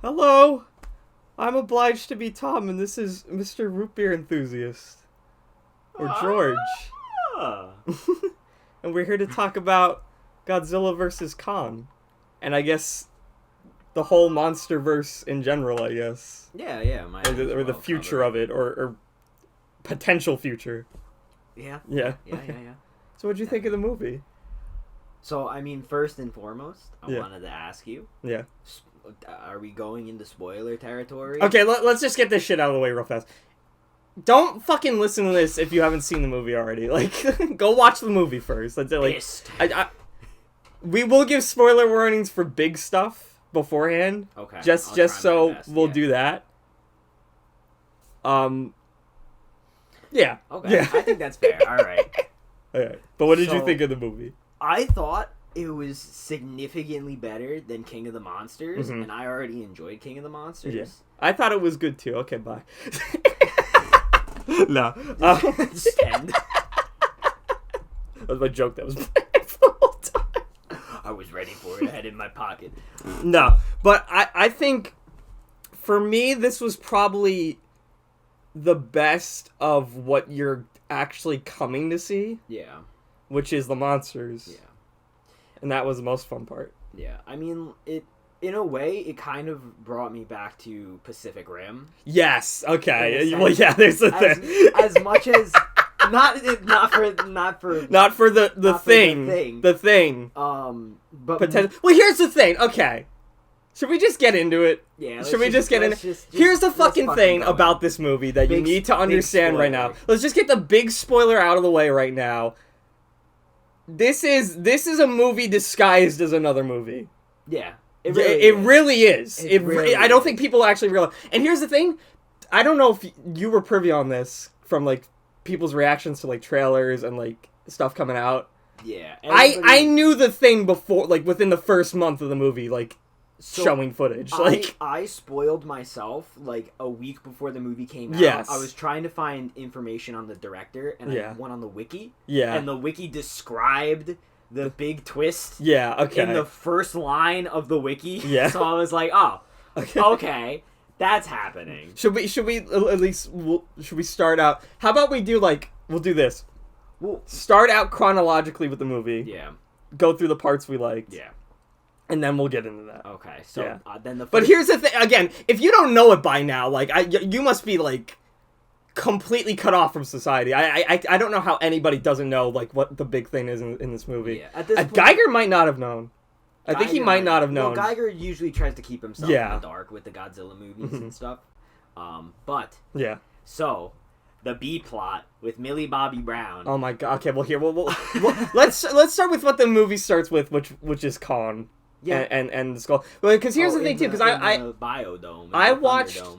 Hello, I'm obliged to be Tom, and this is Mr. Root Beer Enthusiast. Or George. And we're here to talk about Godzilla vs. Kong. And I guess the whole Monsterverse in general, I guess. Yeah. Or the future of it, or potential future. Yeah. Yeah. So what'd you think of the movie? So, I mean, first and foremost, I wanted to ask you. Yeah. Are we going into spoiler territory? Okay, let's just get this shit out of the way real fast. Don't fucking listen to this if you haven't seen the movie already. Like, go watch the movie first. We will give spoiler warnings for big stuff beforehand. Okay. Just so we'll do that. Yeah. Okay. Yeah. I think that's fair. All right. Okay. But what did you think of the movie? I thought it was significantly better than King of the Monsters, and I already enjoyed King of the Monsters. Yeah. I thought it was good too. Okay, bye. No. Just end. That was my joke that was planned for the whole time. I was ready for it. I had it in my pocket. No, but I think for me this was probably the best of what you're actually coming to see. Yeah. Which is the monsters. Yeah. And that was the most fun part. Yeah. I mean, in a way, it kind of brought me back to Pacific Rim. Yes. Okay. Well, yeah. There's the thing. As much as not for the thing. The thing. But well, here's the thing. Okay. Should we just get into it? Yeah. Should we just get into it? Here's the fucking thing about this movie that you need to understand right now. Let's just get the big spoiler out of the way right now. This is a movie disguised as another movie. Yeah. It really is. I don't think people actually realize. And here's the thing. I don't know if you were privy on this from, like, people's reactions to, like, trailers and, like, stuff coming out. Yeah. I knew the thing before, like, within the first month of the movie, like, showing footage. I spoiled myself, like, a week before the movie came out. Yes. I was trying to find information on the director, and I went on the wiki. Yeah. And the wiki described the big twist. Yeah, okay. In the first line of the wiki. Yeah. So I was like, oh, okay, that's happening. Should we at least should we start out? How about we do, like, we'll do this. We'll start out chronologically with the movie. Yeah. Go through the parts we liked. Yeah. And then we'll get into that. Okay, so then the. But here's the thing. Again, if you don't know it by now, like, you must be, like, completely cut off from society. I don't know how anybody doesn't know, like, what the big thing is in this movie. Yeah, at this point, Geiger might not have known. I think he might not have known. Well, Geiger usually tries to keep himself in the dark with the Godzilla movies and stuff. But yeah. So the B plot with Millie Bobby Brown. Oh my god. Okay. Well, here let's start with what the movie starts with, which is Kong. Yeah, and the Skull. Well, because here's the thing too, because I Biodome.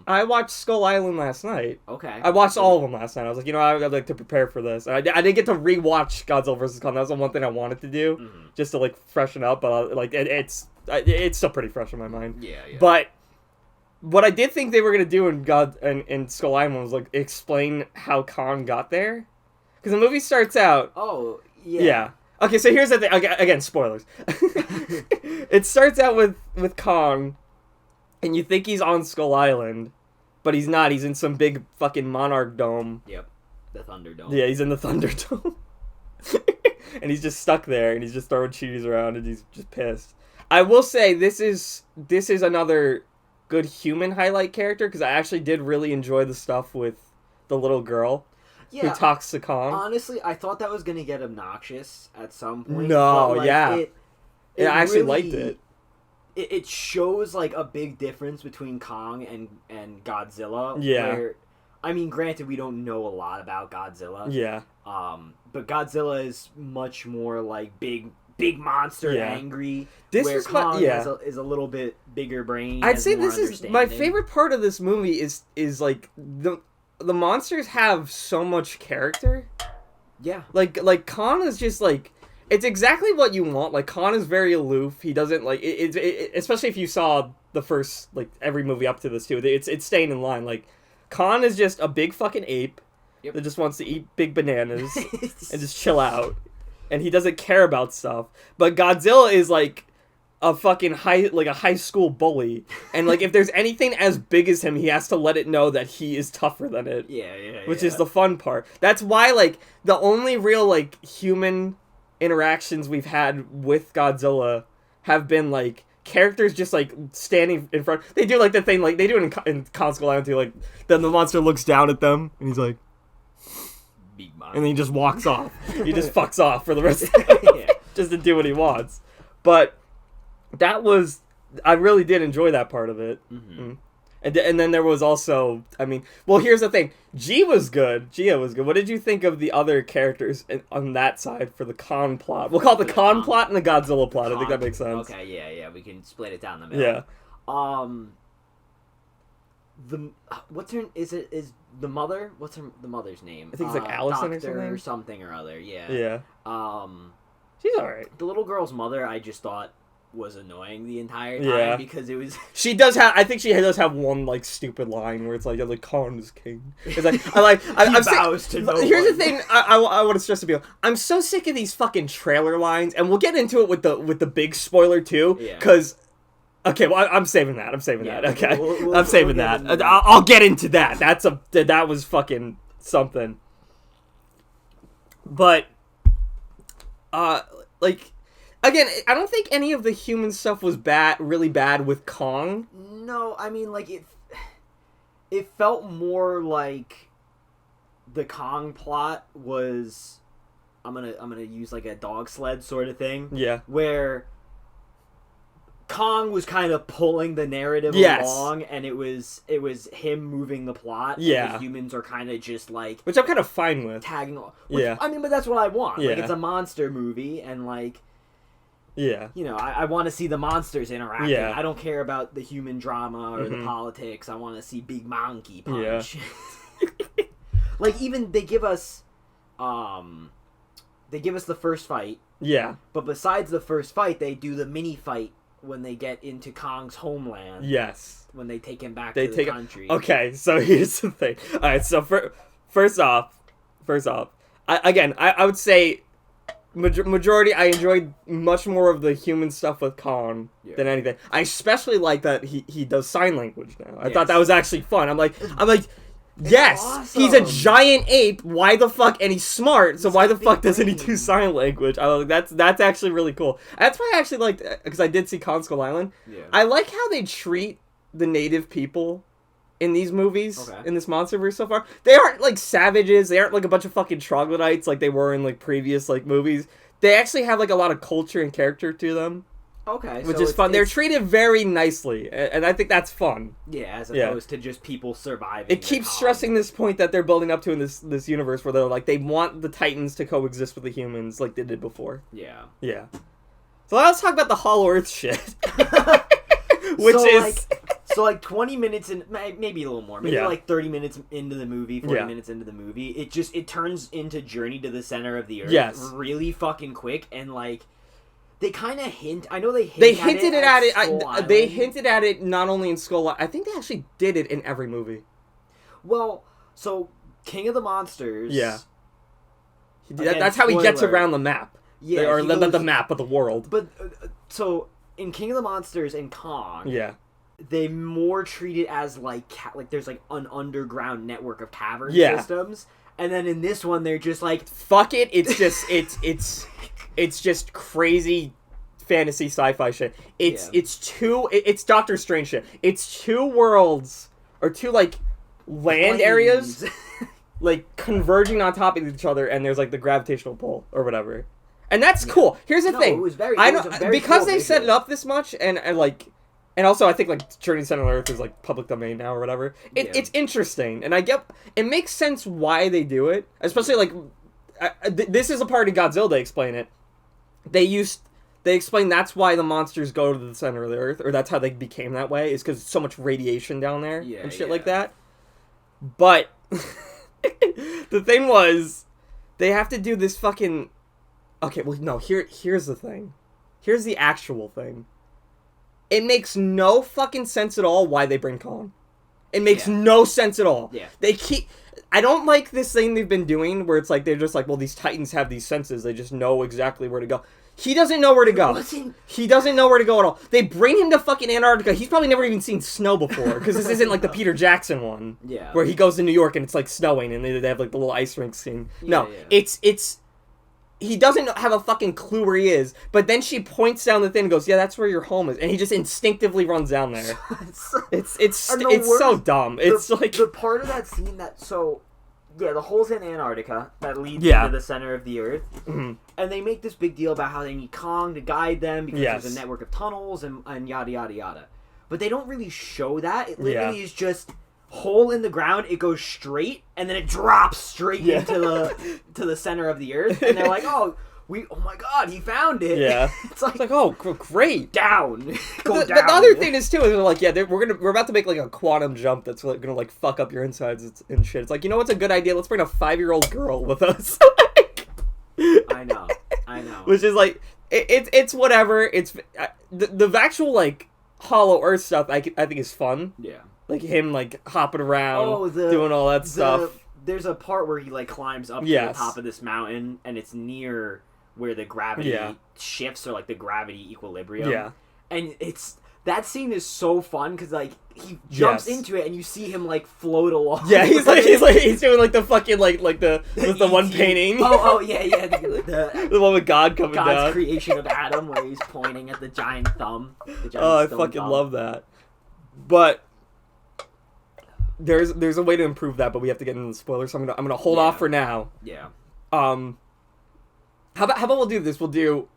I watched Skull Island last night. Okay. I watched all of them last night. I was like, I'd like to prepare for this. I didn't get to rewatch Godzilla vs. Kong. That was the one thing I wanted to do, just to, like, freshen up. But like it's still pretty fresh in my mind. Yeah. But what I did think they were gonna do in Skull Island was, like, explain how Kong got there, because the movie starts out. Oh yeah. Yeah. Okay, so here's the thing. Again, spoilers. It starts out with Kong, and you think he's on Skull Island, but he's not. He's in some big fucking Monarch Dome. Yep, the Thunderdome. Yeah, he's in the Thunderdome. And he's just stuck there, and he's just throwing cheese around, and he's just pissed. I will say, this is another good human highlight character, because I actually did really enjoy the stuff with the little girl. Yeah, who talks to Kong. Honestly, I thought that was going to get obnoxious at some point. No, but, like, yeah. I actually really, liked it. It shows, like, a big difference between Kong and Godzilla. Yeah. Where, I mean, granted, we don't know a lot about Godzilla. Yeah. But Godzilla is much more, like, big monster, angry. Where Kong is a little bit bigger brain. I'd say this is my favorite part of this movie is like the monsters have so much character. Yeah. Like Khan is just, like, it's exactly what you want. Like, Khan is very aloof. He doesn't, like, especially if you saw the first, like, every movie up to this too. It's staying in line. Like, Khan is just a big fucking ape that just wants to eat big bananas and just chill out. And he doesn't care about stuff. But Godzilla is, like, a fucking high school bully, and like if there's anything as big as him, he has to let it know that he is tougher than it. Which is the fun part. That's why like the only real like human interactions we've had with Godzilla have been like characters just like standing in front. They do like the thing like they do it in Console Island too. Like then the monster looks down at them and he's like, "Big man," and then he just walks off. He just fucks off for the rest of the movie, just to do what he wants. But I really did enjoy that part of it. Mm-hmm. And then there was also, I mean, well, here's the thing. Gia was good. What did you think of the other characters on that side for the Kong plot? We'll call it the Kong plot and the Godzilla plot. I think that makes sense. Okay, yeah, we can split it down the middle. Yeah. Is the mother? What's the mother's name? I think it's like Allison or something or other. Yeah. Yeah. She's alright. The little girl's mother, I just thought was annoying the entire time because it was. She does have. I think she does have one like stupid line where it's like Khan is king. It's like I'm bows to no one. Here's the thing. I want to stress to people. I'm so sick of these fucking trailer lines, and we'll get into it with the big spoiler too. Because. Okay, well, I'm saving that. That. Okay, I'm saving that. I'll get into that. That was fucking something. But, like, again, I don't think any of the human stuff was really bad with Kong. No, I mean, like it felt more like the Kong plot was. I'm gonna use like a dog sled sort of thing. Yeah. Where Kong was kind of pulling the narrative along, and it was him moving the plot. Yeah, and the humans are kind of just like, which I'm kind of fine with, tagging along. I mean, but that's what I want. Yeah. Like, it's a monster movie, and like, yeah, you know, I want to see the monsters interacting. Yeah. I don't care about the human drama or the politics. I want to see big monkey punch. Yeah. Like, even they give us the first fight. Yeah, but besides the first fight, they do the mini fight when they get into Kong's homeland. Yes. When they take him back to the country. Okay, so here's the thing. Alright, so first off, I would say majority, I enjoyed much more of the human stuff with Kong than anything. I especially like that he does sign language now. I thought that was actually fun. I'm like, yes, awesome. He's a giant ape. Why the fuck? And he's smart. So why the fuck doesn't he do sign language? I was like, that's actually really cool. That's why I actually liked, because I did see Skull Island. Yeah. I like how they treat the native people in these movies, in this Monsterverse so far. They aren't like savages. They aren't like a bunch of fucking troglodytes like they were in like previous like movies. They actually have like a lot of culture and character to them. Okay, which is fun. They're treated very nicely, and I think that's fun. Yeah, as opposed to just people surviving. It keeps stressing this point that they're building up to in this universe where they're like, they want the Titans to coexist with the humans like they did before. Yeah. Yeah. So let's talk about the Hollow Earth shit. Which So 20 minutes in, maybe a little more, maybe like 30 minutes into the movie, 40 minutes into the movie, it turns into Journey to the Center of the Earth really fucking quick, and like, they kind of hint. I know they hinted at it. They hinted at it not only in Skull Island. I think they actually did it in every movie. Well, so King of the Monsters. Yeah. That's how he gets around the map. Yeah, or the map of the world. But so in King of the Monsters and Kong. Yeah. They more treat it as like there's like an underground network of cavern systems, and then in this one they're just like, fuck it. It's just it's just crazy fantasy sci-fi shit. It's Doctor Strange shit. It's two worlds or two like land areas like converging on top of each other, and there's like the gravitational pull or whatever. And that's cool. Here's the thing. It was very because cool they set it up this much, and also I think like Journey to Center of Earth is like public domain now or whatever. It's interesting, and I get it makes sense why they do it, especially like this is a part of Godzilla. They explain it. They explain that's why the monsters go to the center of the Earth, or that's how they became that way, is because so much radiation down there and shit like that. But the thing was, they have to do this fucking. Okay, well, no. Here's the thing. Here's the actual thing. It makes no fucking sense at all why they bring Kong. It makes no sense at all. Yeah. I don't like this thing they've been doing where it's like they're just like, well, these Titans have these senses. They just know exactly where to go. He doesn't know where to go. He doesn't know where to go at all. They bring him to fucking Antarctica. He's probably never even seen snow before, because this isn't like the Peter Jackson one, where he goes to New York and it's like snowing and they have like the little ice rink scene. No, it's he doesn't have a fucking clue where he is, but then she points down the thing and goes, yeah, that's where your home is, and he just instinctively runs down there. It's so dumb. It's like the part of that scene the hole's in Antarctica that leads into the center of the Earth, and they make this big deal about how they need Kong to guide them because there's a network of tunnels and yada yada yada, but they don't really show that. It literally is just hole in the ground, it goes straight, and then it drops straight into the center of the Earth, and they're like, oh my god, he found it. Yeah. It's like oh, great. Down. The other thing is, too, is they're like, we're about to make, like, a quantum jump that's like, gonna, like, fuck up your insides and shit. It's like, you know what's a good idea? Let's bring a 5-year-old girl with us. I know. Which is, like, it's whatever. It's, the actual, like, Hollow Earth stuff, I think is fun. Yeah. Like, him, like, hopping around, doing all that stuff. There's a part where he, like, climbs up to the top of this mountain, and it's near where the gravity shifts, or, like, the gravity equilibrium. Yeah. And that scene is so fun, because, like, he jumps into it, and you see him, like, float along. Yeah, he's doing, like, the fucking, like the one painting. Oh, yeah. The one with God coming God's down. God's creation of Adam, where he's pointing at the giant thumb. I fucking love that. But there's a way to improve that, but we have to get into the spoilers, so I'm gonna hold off for now. Yeah. How about we'll do this? We'll do.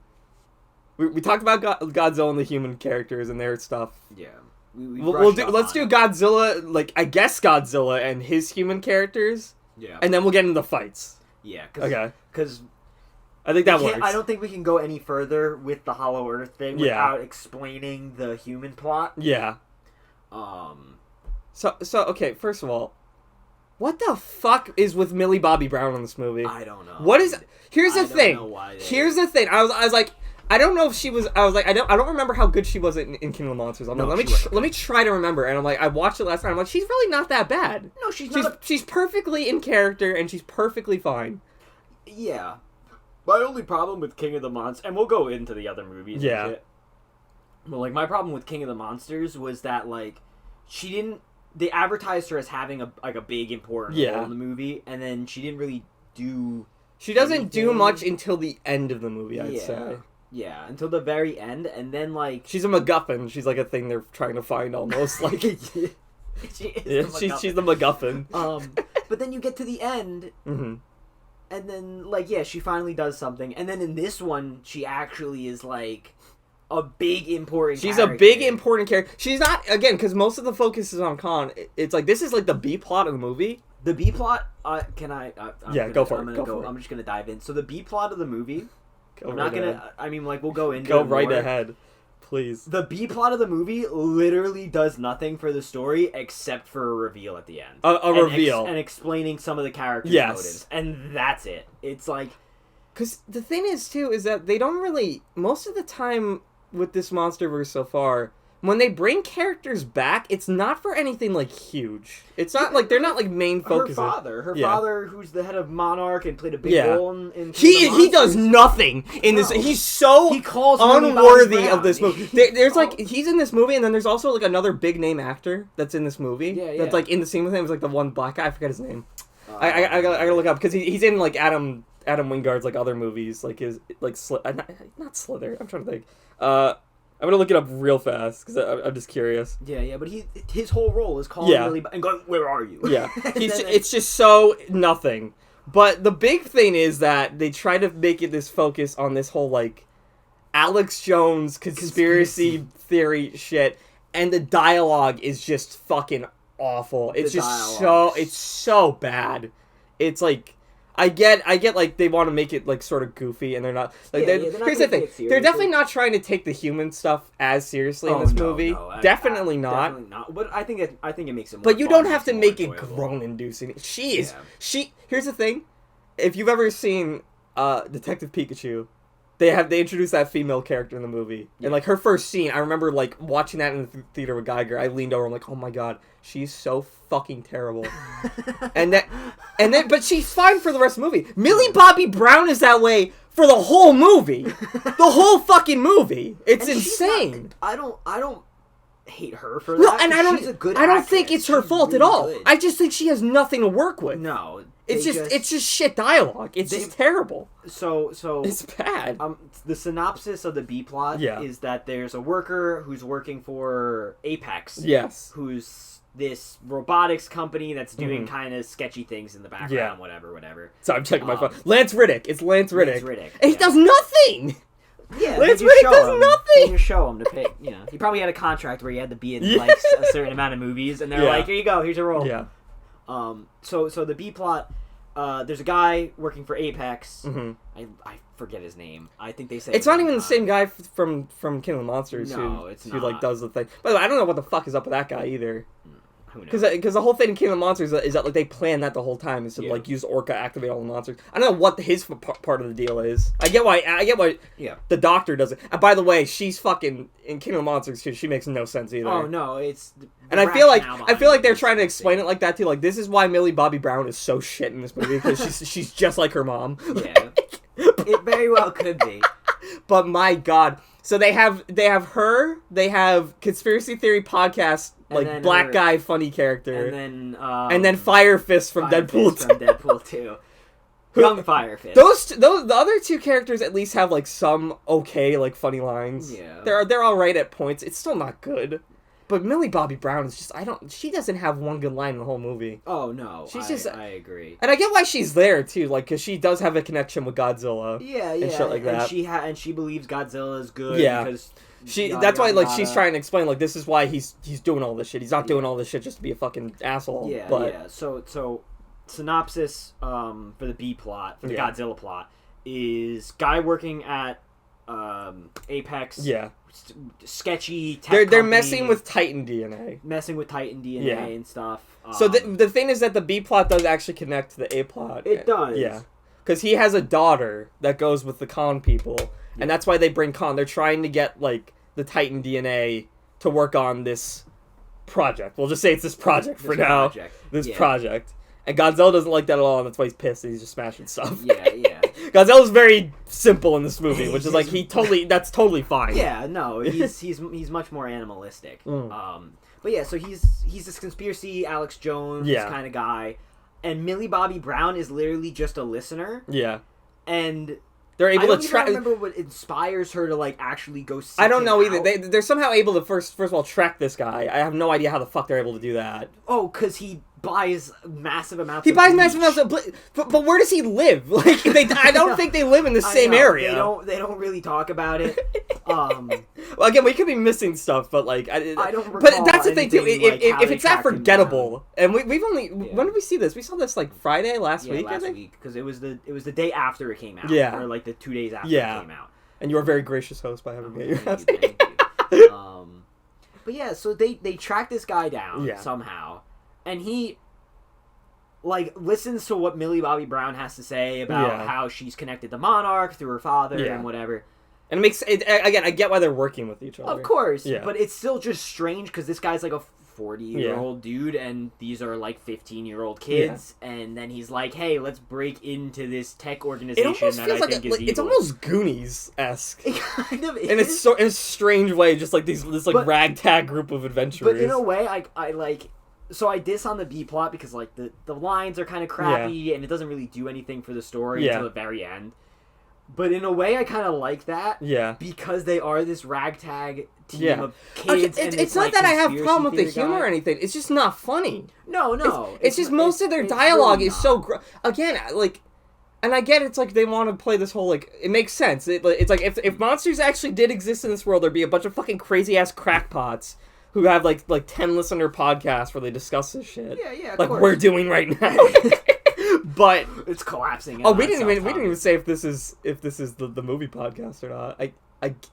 We talked about Godzilla and the human characters and their stuff. Yeah. Let's do Godzilla, like, I guess Godzilla and his human characters. Yeah. And then we'll get into the fights. Yeah. Because I think that works. I don't think we can go any further with the Hollow Earth thing without explaining the human plot. Yeah. So okay, first of all, what the fuck is with Millie Bobby Brown in this movie? I don't know. Here's the thing. Here's the thing. I was like, I don't know if she was. I was like, I don't remember how good she was in King of the Monsters. I'm like, let me try to remember. And I'm like, I watched it last night. I'm like, she's really not that bad. No, she's perfectly in character and she's perfectly fine. Yeah. My only problem with King of the Monsters, and we'll go into the other movies. Yeah. And shit, but like, my problem with King of the Monsters was that, like, she didn't. They advertised her as having a big important role in the movie, and then she didn't really do. She doesn't do much until the end of the movie, I'd say. Yeah, until the very end, and then, like, she's a MacGuffin. She's like a thing they're trying to find, almost like. She's the MacGuffin. But then you get to the end, and then, like, she finally does something, and then in this one, she actually is, like, a big important character. She's a big important character. She's not, again, because most of the focus is on Khan. It's like, this is like the B plot of the movie. The B plot, go for it. I'm just gonna dive in. So the B plot of the movie, we'll go into it right more. ahead, please. The B plot of the movie literally does nothing for the story except for a reveal at the end. A reveal. And explaining some of the characters' motives. And that's it. It's like, because the thing is, too, is that they don't really, most of the time with this Monsterverse so far, when they bring characters back, it's not for anything, like, huge. It's not, like, they're not, like, main focus. Her father, who's the head of Monarch and played a big role in he does nothing in this. He's so unworthy of this movie. There's, like, he's in this movie, and then there's also, like, another big-name actor that's in this movie. That's, like, in the scene with him. It's, like, the one black guy. I forget his name. I gotta look up, because he's in, like, Adam Wingard's, like, other movies, like his, like, not Slither. I'm trying to think. I'm gonna look it up real fast because I'm just curious. Yeah, but his whole role is calling Millie and going, "Where are you?" Yeah, it's just so nothing. But the big thing is that they try to make it this focus on this whole, like, Alex Jones conspiracy theory shit, and the dialogue is just fucking awful. It's so bad. It's like, I get, like, they want to make it, like, sort of goofy, and they're not, like, they're not, here's the thing, they're definitely not trying to take the human stuff as seriously in this movie. Definitely not. Definitely not. But I think it makes it more But you don't have to make it groan-inducing. Here's the thing, if you've ever seen Detective Pikachu, they introduced that female character in the movie, and like her first scene, I remember like watching that in the theater with Geiger. I leaned over, I'm like, oh my god, she's so fucking terrible, and then but she's fine for the rest of the movie. Millie Bobby Brown is that way for the whole movie, the whole fucking movie. It's insane. I don't hate her for that. No, and I don't think actress. it's her fault really at all. good. I just think she has nothing to work with. No. It's just shit dialogue. It's just terrible. So it's bad. The synopsis of the B plot is that there's a worker who's working for Apex. Yes. Who's this robotics company that's doing kind of sketchy things in the background, whatever. So I'm checking my phone. Lance Riddick. It's Lance Riddick. And he does nothing. Yeah, Lance Riddick does nothing. They just show him to pick. He probably had a contract where he had to be in like a certain amount of movies, and they're like, "Here you go. Here's your role." Yeah. So the B plot, there's a guy working for Apex. Mm-hmm. I forget his name. I think they said it's not even the same guy from King of the Monsters who like does the thing. By the way, I don't know what the fuck is up with that guy either. Who knows? Because the whole thing in King of the Monsters is that like they planned that the whole time is to like use Orca activate all the monsters. I don't know what his part of the deal is. I get why the Doctor does it. And by the way, she's fucking in King of the Monsters too. She makes no sense either. Oh no, it's and I feel like they're trying to explain it like that too. Like this is why Millie Bobby Brown is so shit in this movie because she's just like her mom. Yeah, it very well could be. But my god. So they have her, they have Conspiracy Theory podcast, like black guy funny character. And then Fire Fist from Deadpool 2. From Deadpool 2. Young Fire Fist. Those the other two characters at least have like some okay like funny lines. Yeah. They're all right at points. It's still not good. But Millie Bobby Brown is just she doesn't have one good line in the whole movie. Oh no, I agree. And I get why she's there too, like because she does have a connection with Godzilla. Yeah, and shit like that. And she believes Godzilla is good. Yeah, because that's why like she's trying to explain like this is why he's doing all this shit. He's not doing all this shit just to be a fucking asshole. Yeah, but... yeah. So synopsis for the B plot, for the Godzilla plot, is guy working at Apex. Yeah. Sketchy tech they're messing with Titan DNA. And stuff. So the thing is that the B plot does actually connect to the A plot. It does. Yeah. Because he has a daughter that goes with the Khan people. And that's why they bring Khan. They're trying to get, like, the Titan DNA to work on this project. We'll just say it's this project for now. This project. And Godzilla doesn't like that at all, and that's why he's pissed. He's just smashing stuff. Yeah. Godzilla's very simple in this movie, which is like that's totally fine. Yeah, no, he's much more animalistic. But yeah, so he's this conspiracy Alex Jones kind of guy, and Millie Bobby Brown is literally just a listener. Yeah, and they're able to I don't remember what inspires her to like actually go see. I don't know either. They're somehow able to first of all track this guy. I have no idea how the fuck they're able to do that. Oh, because he buys massive amounts. But where does he live? Like I don't think they live in the same area. They don't really talk about it. Well, again, we could be missing stuff, but like I don't recall. But that's the thing too. If it's that forgettable, and we've only when did we see this? We saw this like Friday last week. Last week because it was the day after it came out. Yeah, or like the 2 days after it came out. And you were a very gracious host by having me. Thank you. But yeah, so they track this guy down somehow. And he, like, listens to what Millie Bobby Brown has to say about how she's connected to Monarch through her father and whatever. And it makes it again. I get why they're working with each other. Of course, but it's still just strange because this guy's like a 40-year-old dude, and these are like 15-year-old kids. And then he's like, "Hey, let's break into this tech organization." It almost feels like it's almost Goonies-esque. It kind of is. And it's so in a strange way, just like this ragtag group of adventurers. But in a way, I like. So I diss on the B plot because like the lines are kind of crappy and it doesn't really do anything for the story until the very end. But in a way, I kind of like that. Yeah. Because they are this ragtag team of kids. It's not that I have a problem with the humor or anything. It's just not funny. No. It's just most of their dialogue is so again like. And I get it's like they want to play this whole like it makes sense. It's like if monsters actually did exist in this world, there'd be a bunch of fucking crazy ass crackpots who have like 10 listener podcasts where they discuss this shit. Yeah, like we're doing right now. But it's collapsing. Oh, we didn't even say if this is the movie podcast or not.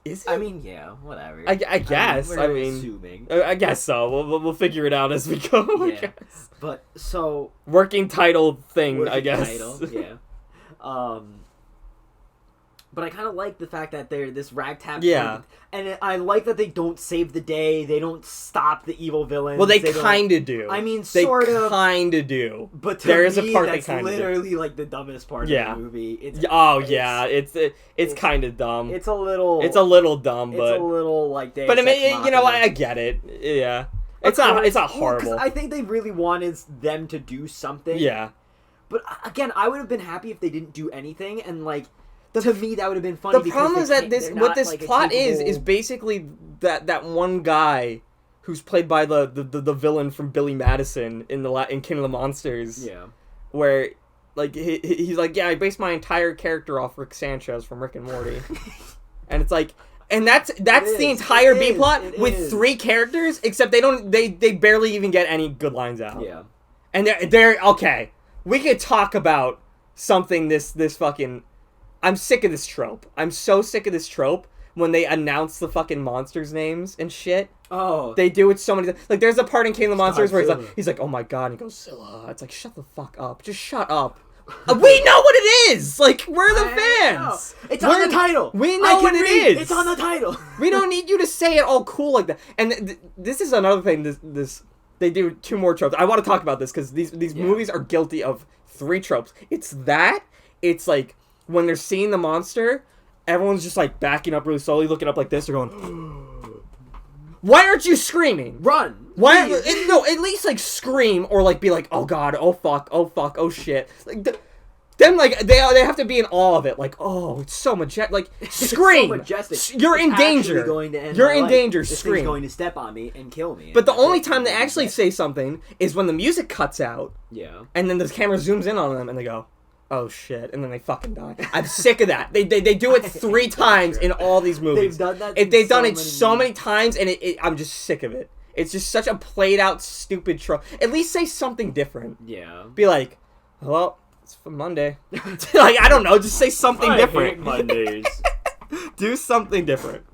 Is it? I mean, yeah, whatever. I guess. We're assuming. I guess so. We'll figure it out as we go. I guess. But so working title thing. I guess. Title, yeah. But I kind of like the fact that they're this ragtag. Yeah. And I like that they don't save the day. They don't stop the evil villains. Well, they kind of do. I mean, sort of. They kind of do. But to there me, is a part that's literally like the dumbest part of the movie. It's kind of dumb. It's a little dumb, but it's a little like Deus But I mean, Ex Machina. I get it. Yeah. It's not horrible. Well, I think they really wanted them to do something. Yeah. But again, I would have been happy if they didn't do anything, and like to me that would have been funny. The problem is that this plot is basically that one guy who's played by the villain from Billy Madison in King of the Monsters. Yeah. Where like he's like, yeah, I based my entire character off Rick Sanchez from Rick and Morty. And it's like, and that's the entire B plot with 3 characters, except they barely even get any good lines out. Yeah. And they're okay. We could talk about something this fucking... I'm sick of this trope. I'm so sick of this trope when they announce the fucking monsters' names and shit. Oh. They do it so many times. Like, there's a part in King of the Monsters where he's like, oh my god, and he goes, Zilla. It's like, shut the fuck up. Just shut up. We know what it is! Like, we're the fans! It's on the title! We know what it is! It's on the title! We don't need you to say it all cool like that. And this is another thing, they do 2 more tropes. I want to talk about this, because these movies are guilty of 3 tropes. It's like, when they're seeing the monster, everyone's just, like, backing up really slowly, looking up like this, they're going... Why aren't you screaming? Run! Why? No, at least like scream or like be like, oh god, oh fuck, oh shit. Like then like they have to be in awe of it. Like, oh, it's so majestic. Like scream. So majestic. You're in danger. You're in danger. This scream. Thing's going to step on me and kill me. But the only time they actually say something is when the music cuts out. Yeah. And then the camera zooms in on them and they go, oh shit, and then they fucking die. I'm sick of that. They do it 3 times in all these movies. They've done that. They've done it so many times, and I'm just sick of it. It's just such a played out, stupid trope. At least say something different. Yeah. Be like, well, it's for Monday. Like, I don't know, just say something different. Hate Mondays. Do something different.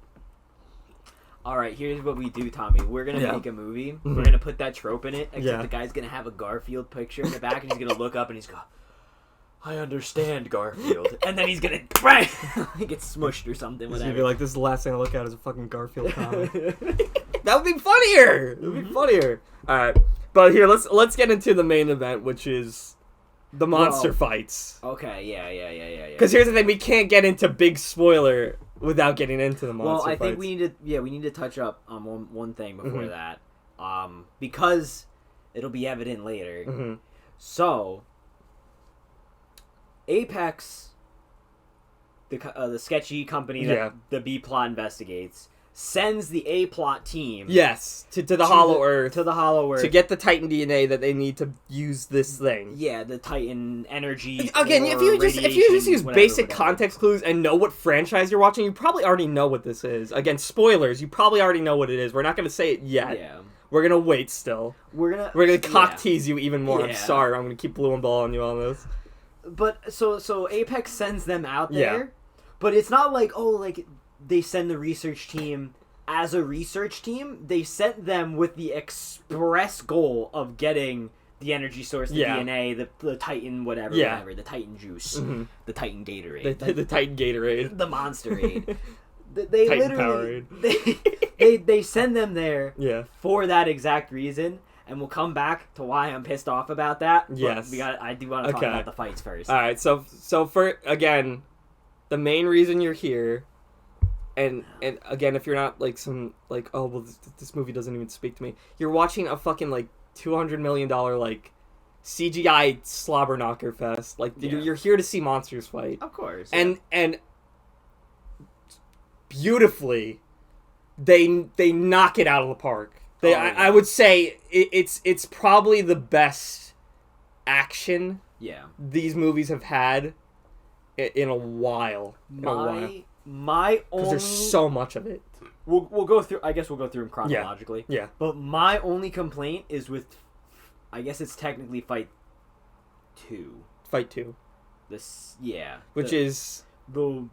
All right, here's what we do, Tommy. We're gonna make a movie. Mm-hmm. We're gonna put that trope in it. Except the guy's gonna have a Garfield picture in the back, and he's gonna look up and he's go, I understand, Garfield. And then he's gonna he gets smushed or something. Whatever. He's gonna be like, this is the last thing I look at is a fucking Garfield comic. That would be funnier. That would be funnier. All right, but here let's get into the main event, which is the monster fights. Okay, yeah. Because here's the thing: we can't get into big spoiler without getting into the monster fights. Well, I think we need to touch up on one thing before that, because it'll be evident later. Mm-hmm. So. Apex, the sketchy company that the B plot investigates, sends the A plot team. Yes, to the Hollow Earth. To the Hollow Earth. To get the Titan DNA that they need to use this thing. Yeah, the Titan energy. Again, if you just use basic context clues and know what franchise you're watching, you probably already know what this is. Again, spoilers, you probably already know what it is. We're not going to say it yet. Yeah. We're going to wait still. We're gonna cock tease you even more. Yeah. I'm sorry, I'm going to keep blue and ball on you on this. But so Apex sends them out there, but it's not like they send the research team as a research team. They sent them with the express goal of getting the energy source, the DNA, the Titan whatever, the Titan juice, the Titan Gatorade, the Titan Gatorade, the Monsterade. They Titan literally Powerade. they send them there for that exact reason. And we'll come back to why I'm pissed off about that. Yes. I do want to talk about the fights first. All right. So for again, the main reason you're here, and again, if you're not like some like, oh well, this movie doesn't even speak to me. You're watching a fucking like $200 million like CGI slobber knocker fest. Like you're here to see monsters fight. Of course. And beautifully, they knock it out of the park. I would say it's probably the best action these movies have had in a while. My only, because there's so much of it. We'll go through. I guess we'll go through them chronologically. Yeah. But my only complaint is with, I guess it's technically Fight 2. Fight 2. Which is the.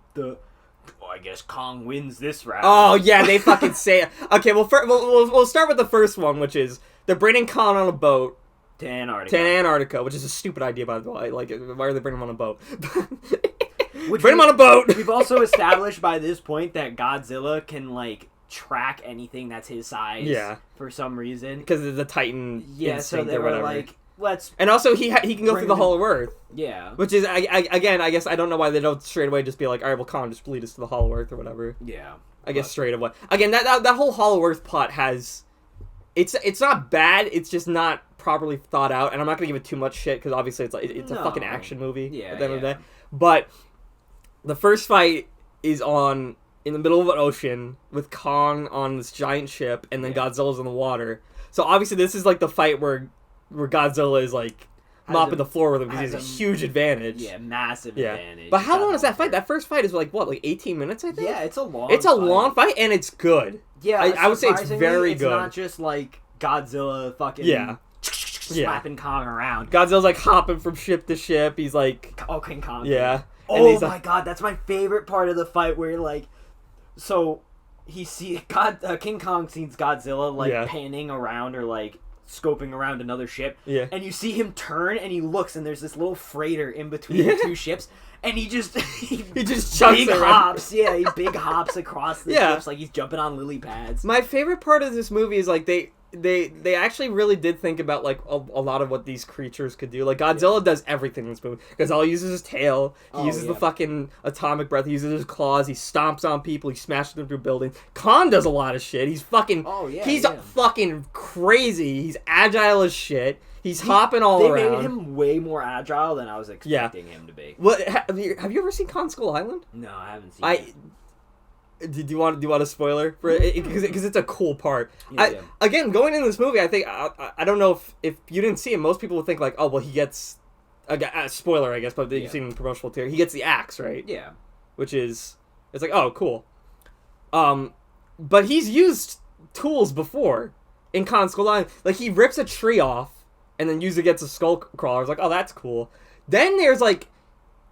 Well, I guess Kong wins this round. Oh yeah, they fucking say it. Okay, well, we'll start with the first one, which is they're bringing Kong on a boat to Antarctica, which is a stupid idea, by the way. Like, why are they bringing him on a boat? Put him on a boat. We've also established by this point that Godzilla can like track anything that's his size. Yeah. For some reason. Because of the Titan instinct so they or whatever. were like, let's. And also he can go through the Hollow Earth. Yeah. Which is I guess I don't know why they don't straight away just be like, all right, well, Khan, just lead us to the Hollow Earth or whatever. Yeah. I guess straight away. Again, that whole Hollow Earth plot has, it's not bad. It's just not properly thought out, and I'm not gonna give it too much shit because obviously it's a fucking action movie at the end of the day. But the first fight is in the middle of an ocean with Kong on this giant ship, and then Godzilla's in the water. So obviously this is like the fight where Godzilla is like mopping the floor with him because he has a huge advantage. Yeah, massive advantage. But how long is that fight? That first fight is like 18 minutes, I think? Yeah, it's a long long fight, and it's good. Yeah, I would say it's very good. It's not just like Godzilla fucking slapping Kong around. Godzilla's like hopping from ship to ship. He's like... Oh, King Kong. Yeah. Oh my god, that's my favorite part of the fight where like... So, King Kong sees Godzilla like panning around or like scoping around another ship. Yeah. And you see him turn and he looks and there's this little freighter in between the two ships. And he just chunks big around. hops. Yeah, he big hops across the ships like he's jumping on lily pads. My favorite part of this movie is like they actually really did think about like a lot of what these creatures could do. Like Godzilla does everything in this movie. Godzilla uses his tail, he uses the fucking atomic breath, he uses his claws, he stomps on people, he smashes them through buildings. Khan does a lot of shit. He's fucking fucking crazy. He's agile as shit. He's hopping all around. They made him way more agile than I was expecting him to be. Well, have you ever seen Kong Skull Island? No, I haven't seen it. Do you want a spoiler for it? Because it's a cool part. Again, going into this movie, I think I don't know if you didn't see it. Most people would think like, oh well, he gets a spoiler, I guess, but you've seen the promotional material. He gets the axe, right? Yeah. Which is it's like, oh cool. But he's used tools before in Kong Skull Island. Like he rips a tree off and then uses it against a skull crawler. It's like, oh, that's cool. Then there's like.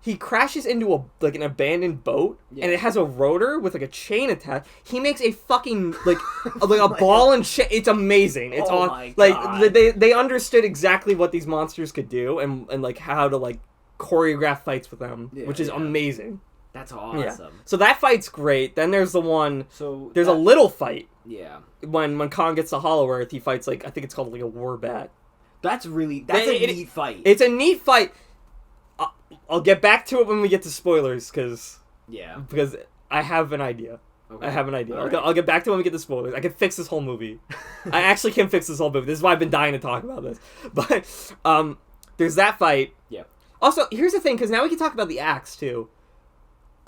He crashes into an abandoned boat, and it has a rotor with like a chain attached. He makes a fucking like a ball and chain. It's amazing. It's my God. They understood exactly what these monsters could do and like how to like choreograph fights with them, which is amazing. That's awesome. Yeah. So that fight's great. Then there's the one. So there's a little fight. Yeah. When Kong gets to Hollow Earth, he fights like I think it's called like a war bat. That's a neat fight. It's a neat fight. I'll get back to it when we get to spoilers, because I have an idea. Okay. I have an idea. I'll get back to it when we get to spoilers. I can fix this whole movie. I actually can fix this whole movie. This is why I've been dying to talk about this. But there's that fight. Yeah. Also, here's the thing, because now we can talk about the axe, too.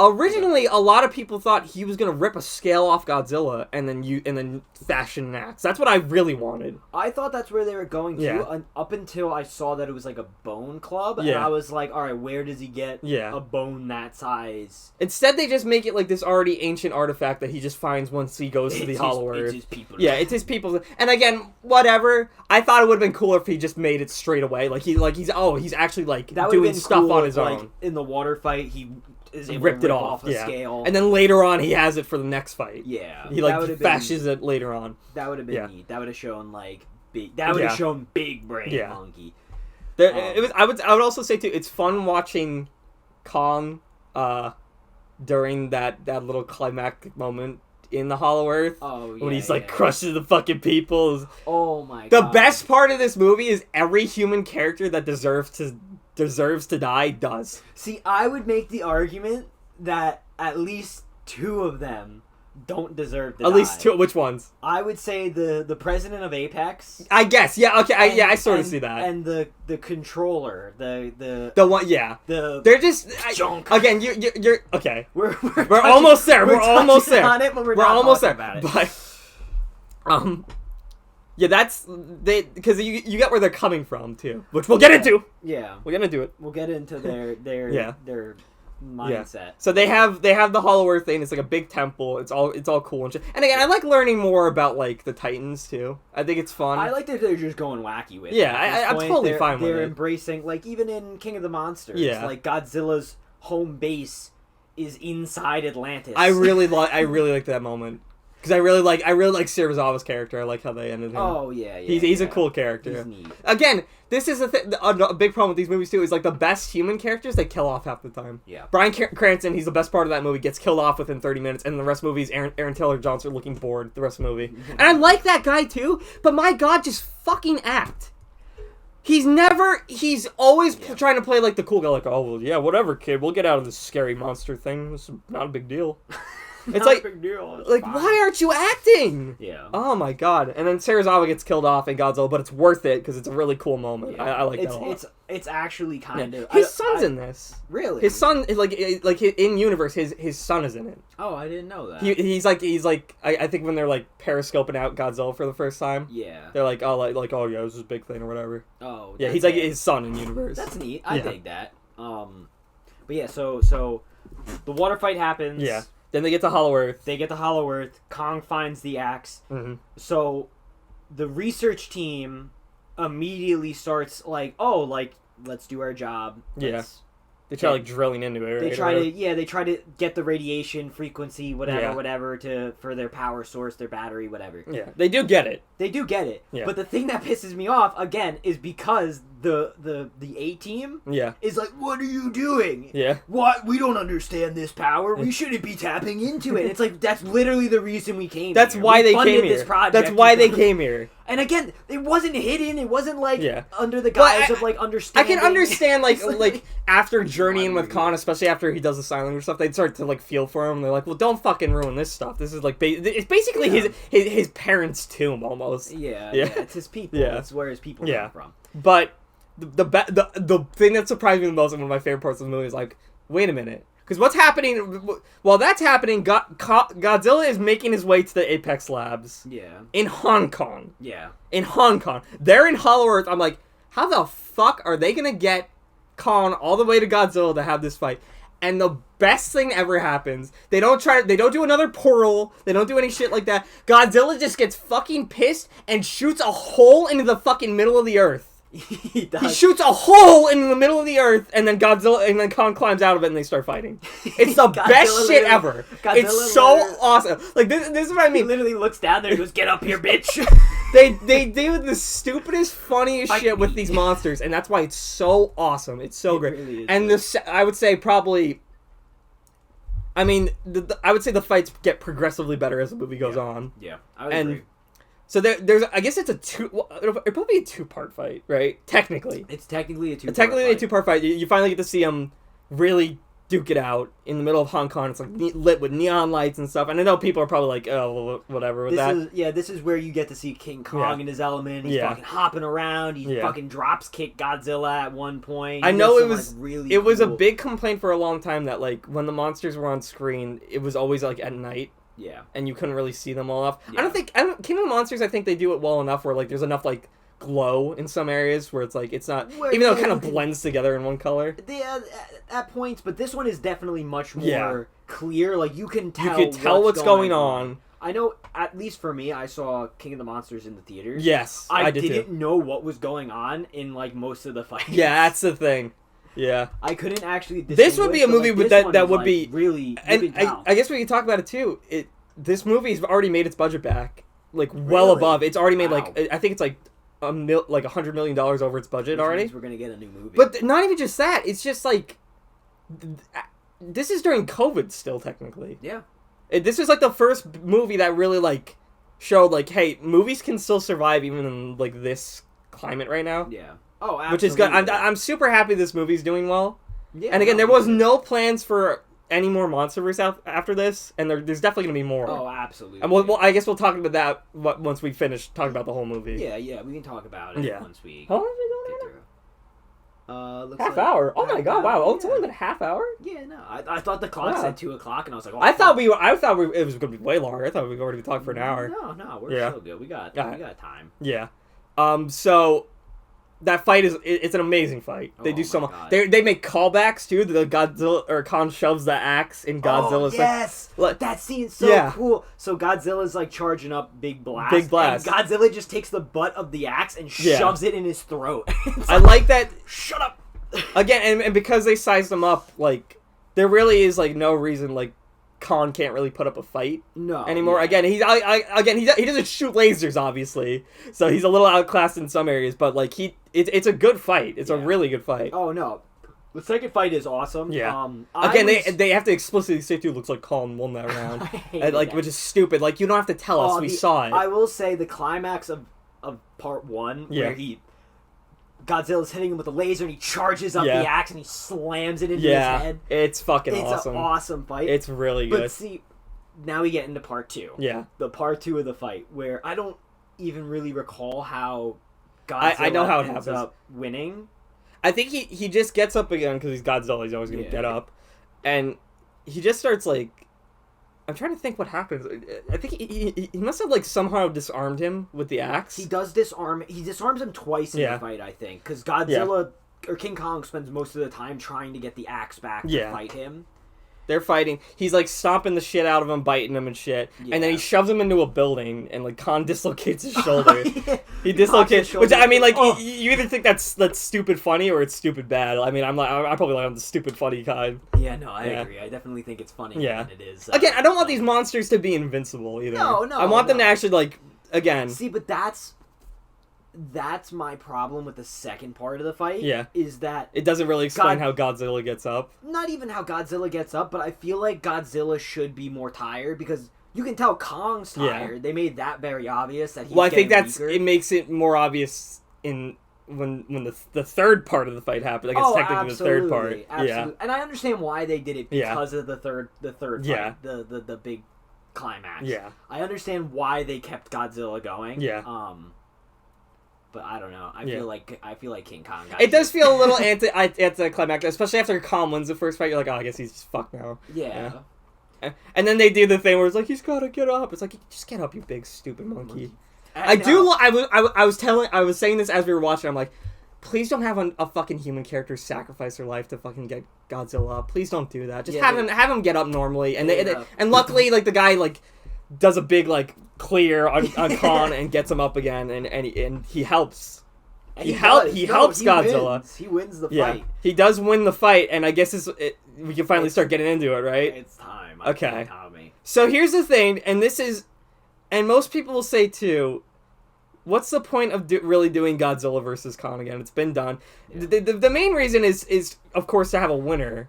Originally, a lot of people thought he was going to rip a scale off Godzilla and then fashion an axe. That's what I really wanted. I thought that's where they were going to, up until I saw that it was like a bone club, and I was like, alright, where does he get a bone that size? Instead, they just make it like this already ancient artifact that he just finds once he goes to the Hollow Earth. It's his people. It's his people. And again, whatever. I thought it would have been cooler if he just made it straight away. He's actually like doing stuff on his own. In the water fight, he is able ripped to rip it off a scale. And then later on he has it for the next fight. Yeah. He fashes it later on. That would have been neat. That would have shown big brain monkey. I would also say too, it's fun watching Kong during that little climactic moment in the Hollow Earth. Oh, yeah, when he's crushing the fucking people. Oh my god. The best part of this movie is every human character that deserves to die does. See, I would make the argument that at least two of them don't deserve to die. At least two. Which ones? I would say the president of Apex. I guess. Yeah. Okay. I sort of see that. And the controller. The one. Yeah. They're just junk. Again, you're okay. We're almost there. We're almost there. On it, but we're almost there. About it. But yeah, that's because you get where they're coming from too, which we'll get into. Yeah, we're gonna do it. We'll get into their mindset. Yeah. So they have the Hollow Earth thing. It's like a big temple. It's all cool and shit. And again, I like learning more about like the Titans too. I think it's fun. I like that they're just going wacky with it. Yeah, I'm totally fine with it. They're embracing, like, even in King of the Monsters. Yeah. Like Godzilla's home base is inside Atlantis. I really like that moment. Because I really like Serizawa's character. I like how they ended him. Oh yeah. He's a cool character. He's neat. Again, this is a big problem with these movies too. Is like the best human characters they kill off half the time. Yeah. Bryan Cranston, he's the best part of that movie, gets killed off within 30 minutes, and the rest of the movie is Aaron Taylor Johnson looking bored the rest of the movie. And I like that guy too, but my God, just fucking act. He's always trying to play like the cool guy, like, oh, well, yeah, whatever, kid, we'll get out of this scary monster thing. It's not a big deal. It's like, a big deal. It's like, fine. why aren't you acting? Yeah. Oh my God. And then Serizawa gets killed off in Godzilla, but it's worth it because it's a really cool moment. Yeah. I like that a lot. It's actually kind of... His son's in this. Really? His son, like in universe, his son is in it. Oh, I didn't know that. He's like I think when they're like periscoping out Godzilla for the first time. Yeah. They're like, oh yeah, this is a big thing or whatever. Oh. Yeah, he's like his son in universe. That's neat. I dig that. But yeah, so the water fight happens. Yeah. Then they get to Hollow Earth. Kong finds the axe. Mm-hmm. So the research team immediately starts like, oh, like, let's do our job. They try like drilling into it. They try to get the radiation frequency, whatever, for their power source, their battery, whatever. Yeah, they do get it. Yeah. But the thing that pisses me off again is because the A team is like, what are you doing? Yeah. What? We don't understand this power. We shouldn't be tapping into it. It's like that's literally the reason we came. That's here. why we they came here. This project That's why they came here. And again, it wasn't hidden. It wasn't like under the guise of like understanding. I can understand like after journeying with Khan, especially after he does the silent language stuff, they'd start to like feel for him. They're like, well, don't fucking ruin this stuff. This is like it's basically his parents' tomb almost. Yeah, it's his people. Yeah, that's where his people come from. But the thing that surprised me the most and one of my favorite parts of the movie is like, wait a minute. Because what's happening... While that's happening, Godzilla is making his way to the Apex Labs. Yeah. In Hong Kong. Yeah. In Hong Kong. They're in Hollow Earth. I'm like, how the fuck are they going to get Kong all the way to Godzilla to have this fight? And the best thing ever happens. They don't do another portal. They don't do any shit like that. Godzilla just gets fucking pissed and shoots a hole into the fucking middle of the earth. He shoots a hole in the middle of the earth, and then Kong climbs out of it, and they start fighting. It's the best shit ever. It's so awesome. Like this is what I mean. He literally looks down there and goes, "Get up here, bitch!" They do the stupidest, funniest shit with these monsters, and that's why it's so awesome. It's so great. Really and I would say probably. I mean, I would say the fights get progressively better as the movie goes on. Yeah, I would agree. So there's, I guess it's it'll probably be a two-part fight, right? Technically. It's technically a two-part fight. Technically a two-part fight. You finally get to see them really duke it out in the middle of Hong Kong. It's like lit with neon lights and stuff. And I know people are probably like, oh, well, whatever with that. This is where you get to see King Kong in his element. He's fucking hopping around. He fucking drops kick Godzilla at one point. I know it was a big complaint for a long time that like when the monsters were on screen, it was always like at night. Yeah. And you couldn't really see them all off. Yeah. Kingdom of Monsters, I think they do it well enough where, like, there's enough, like, glow in some areas where it's, like, it's not... even though it kind of blends together in one color. Yeah, at points, but this one is definitely much more clear. Like, you can tell what's going on. I know, at least for me, I saw King of the Monsters in the theaters. Yes, I didn't know what was going on in, like, most of the fights. Yeah, that's the thing. Yeah, I couldn't actually. This would be a movie that would be really. And I guess we can talk about it too. This movie's already made its budget back, like well above. It's already made like I think it's like $100 million over its budget already. We're gonna get a new movie, but not even just that. It's just like this is during COVID still technically. Yeah, this is like the first movie that really like showed like, hey, movies can still survive even in like this climate right now. Yeah. Oh, absolutely. Which is good. I'm super happy this movie's doing well. Yeah. And again, there was no plans for any more Monsterverse after this, and there's definitely gonna be more. Oh, absolutely. And I guess we'll talk about that once we finish talking about the whole movie. Yeah, we can talk about it once we. How long have we gone now? Half hour. Oh my god! Wow, it's only been a half hour. Yeah, no, I thought the clock said 2:00, and I was like, oh, I thought it was gonna be way longer. I thought we were already talking for an hour. No, we're still good. We got time. Yeah. So. That fight it's an amazing fight. They do so much. They make callbacks too. The Godzilla or Kong shoves the axe in Godzilla's. Oh, yes, that scene's so cool. So Godzilla's like charging up Big Blast. And Godzilla just takes the butt of the axe and shoves it in his throat. I like that. Shut up. Again, and because they sized them up, like there really is like no reason like Khan can't really put up a fight anymore. Yeah. Again, he doesn't shoot lasers, obviously, so he's a little outclassed in some areas. But like it's a good fight. It's a really good fight. Oh no, the second fight is awesome. Yeah. They have to explicitly say too. Looks like Khan won that round, which is stupid. Like you don't have to tell us. We saw it. I will say the climax of part 1 where Godzilla's hitting him with a laser and he charges up the axe and he slams it into his head. It's fucking awesome. It's an awesome fight. It's really good. But see, now we get into part 2. Yeah. The part 2 of the fight where I don't even really recall how Godzilla I know how it ends happens. up winning. I think he just gets up again because he's Godzilla. He's always going to get up. And he just starts like... I'm trying to think what happens. I think he must have like somehow disarmed him with the axe. He does disarm. He disarms him twice in the fight, I think, because Godzilla or King Kong spends most of the time trying to get the axe back to fight him. They're fighting. He's like stomping the shit out of him, biting him and shit. Yeah. And then he shoves him into a building, and like Khan dislocates his shoulder. He dislocates, which I mean, like you either think that's stupid funny or it's stupid bad. I mean, I'm probably like on the stupid funny kind. Yeah, no, I agree. I definitely think it's funny. Yeah, than it is. Again, I don't want these monsters to be invincible either. No, I want them to actually like See, but that's my problem with the second part of the fight. Yeah. Is that it doesn't really explain how Godzilla gets up. Not even how Godzilla gets up, but I feel like Godzilla should be more tired because you can tell Kong's tired. Yeah. They made that very obvious that he's I think weaker. It makes it more obvious when the third part of the fight happened. Like it's technically the third part. Absolutely. Yeah. And I understand why they did it because of the third fight, the big climax. Yeah. I understand why they kept Godzilla going. Yeah. But I don't know. I feel like King Kong. It does feel a little anti-climactic, especially after Kong wins the first fight. You're like, oh, I guess he's just fucked now. Yeah. And then they do the thing where it's like, he's gotta get up. It's like, just get up, you big stupid monkey. I was saying this as we were watching. I'm like, please don't have a fucking human character sacrifice their life to fucking get Godzilla up. Please don't do that. Just have him get up normally. And luckily, like the guy like does a big like clear on Khan and gets him up again, and he helps. He helps Godzilla. He wins the fight. Yeah, he does win the fight, and I guess we can finally start getting into it, right? It's time. Okay. So here's the thing, and most people will say too, what's the point of really doing Godzilla versus Kong again? It's been done. Yeah. The main reason is of course to have a winner.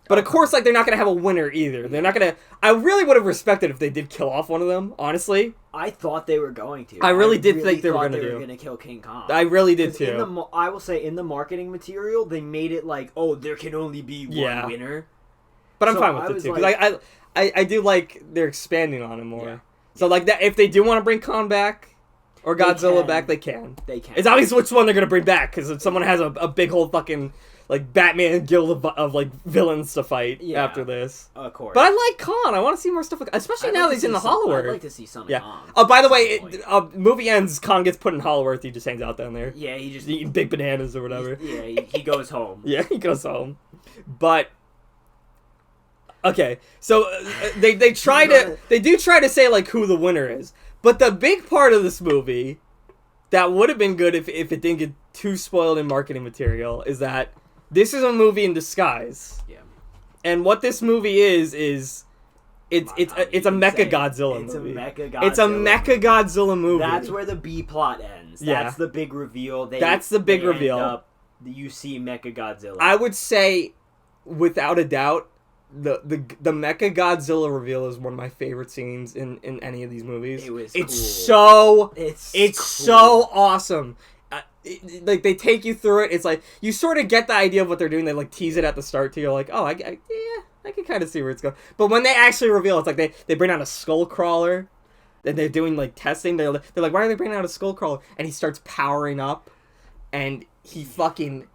But of course, like, they're not going to have a winner either. They're not going to... I really would have respected if they did kill off one of them, honestly. I thought they were going to. I really did think they were going to They were going to kill King Kong. I really did, too. I will say, in the marketing material, they made it like, oh, there can only be one winner. But I'm fine with it, too. Because I do like they're expanding on it more. Yeah. So, like, that if they do want to bring Kong back or Godzilla back, they can. They can. It's obvious which one they're going to bring back, because if someone has a big old fucking... like Batman guild of like villains to fight after this. Of course. But I like Khan. I want to see more stuff, especially now that he's in the Hollow Earth. I'd like to see some of Khan. Oh, by the way, movie ends. Khan gets put in Hollow Earth. He just hangs out down there. Yeah, he just eating big bananas or whatever. He goes home. Yeah, he goes home. But okay, so they do try to say like who the winner is. But the big part of this movie that would have been good if it didn't get too spoiled in marketing material is that this is a movie in disguise. Yeah. And what this movie is it's a Mechagodzilla movie. It's a Mechagodzilla movie. That's where the B plot ends. That's the big reveal. That's the big reveal. You see Mechagodzilla. I would say, without a doubt, the Mechagodzilla reveal is one of my favorite scenes in any of these movies. It's cool. So awesome. Like they take you through it. It's like you sort of get the idea of what they're doing. They like tease it at the start too. You're like, oh, I can kind of see where it's going. But when they actually reveal, it's like they bring out a skull crawler, and they're doing like testing. They're like, why are they bringing out a skull crawler? And he starts powering up, and he fucking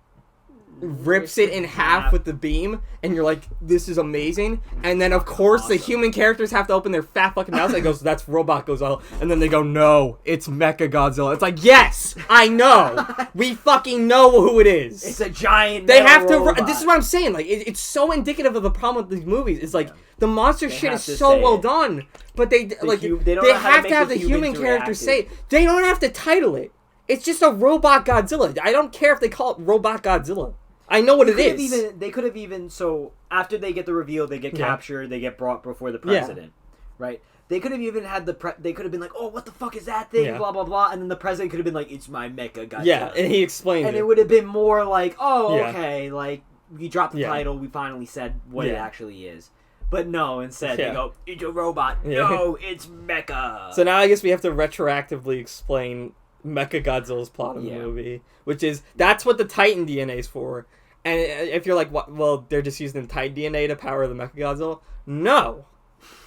rips it in half with the beam, and you're like, this is amazing. And then of course the human characters have to open their fat fucking mouths and it goes, that's Robot Godzilla. And then they go, no, it's Mechagodzilla. It's like, yes, I know. We fucking know who it is. It's a giant robot. This is what I'm saying. Like it's so indicative of the problem with these movies. It's like the monster shit is so well done, but they have to have the human characters say it. They don't have to title it. It's just a Robot Godzilla. I don't care if they call it Robot Godzilla. I know what it is. They could have even so after they get the reveal, they get captured, they get brought before the president, right? They could have even had they could have been like, oh, what the fuck is that thing? Blah blah blah, and then the president could have been like, it's my Mecha Godzilla. Yeah, and he explained and it would have been more like, oh, okay, like we dropped the title, we finally said what it actually is. But no, instead they go, it's a robot. No, it's Mecha. So now I guess we have to retroactively explain Mechagodzilla's plot of the movie, which is that's what the Titan DNA is for. And if you're like, well, they're just using the Titan DNA to power the Mechagodzilla. No,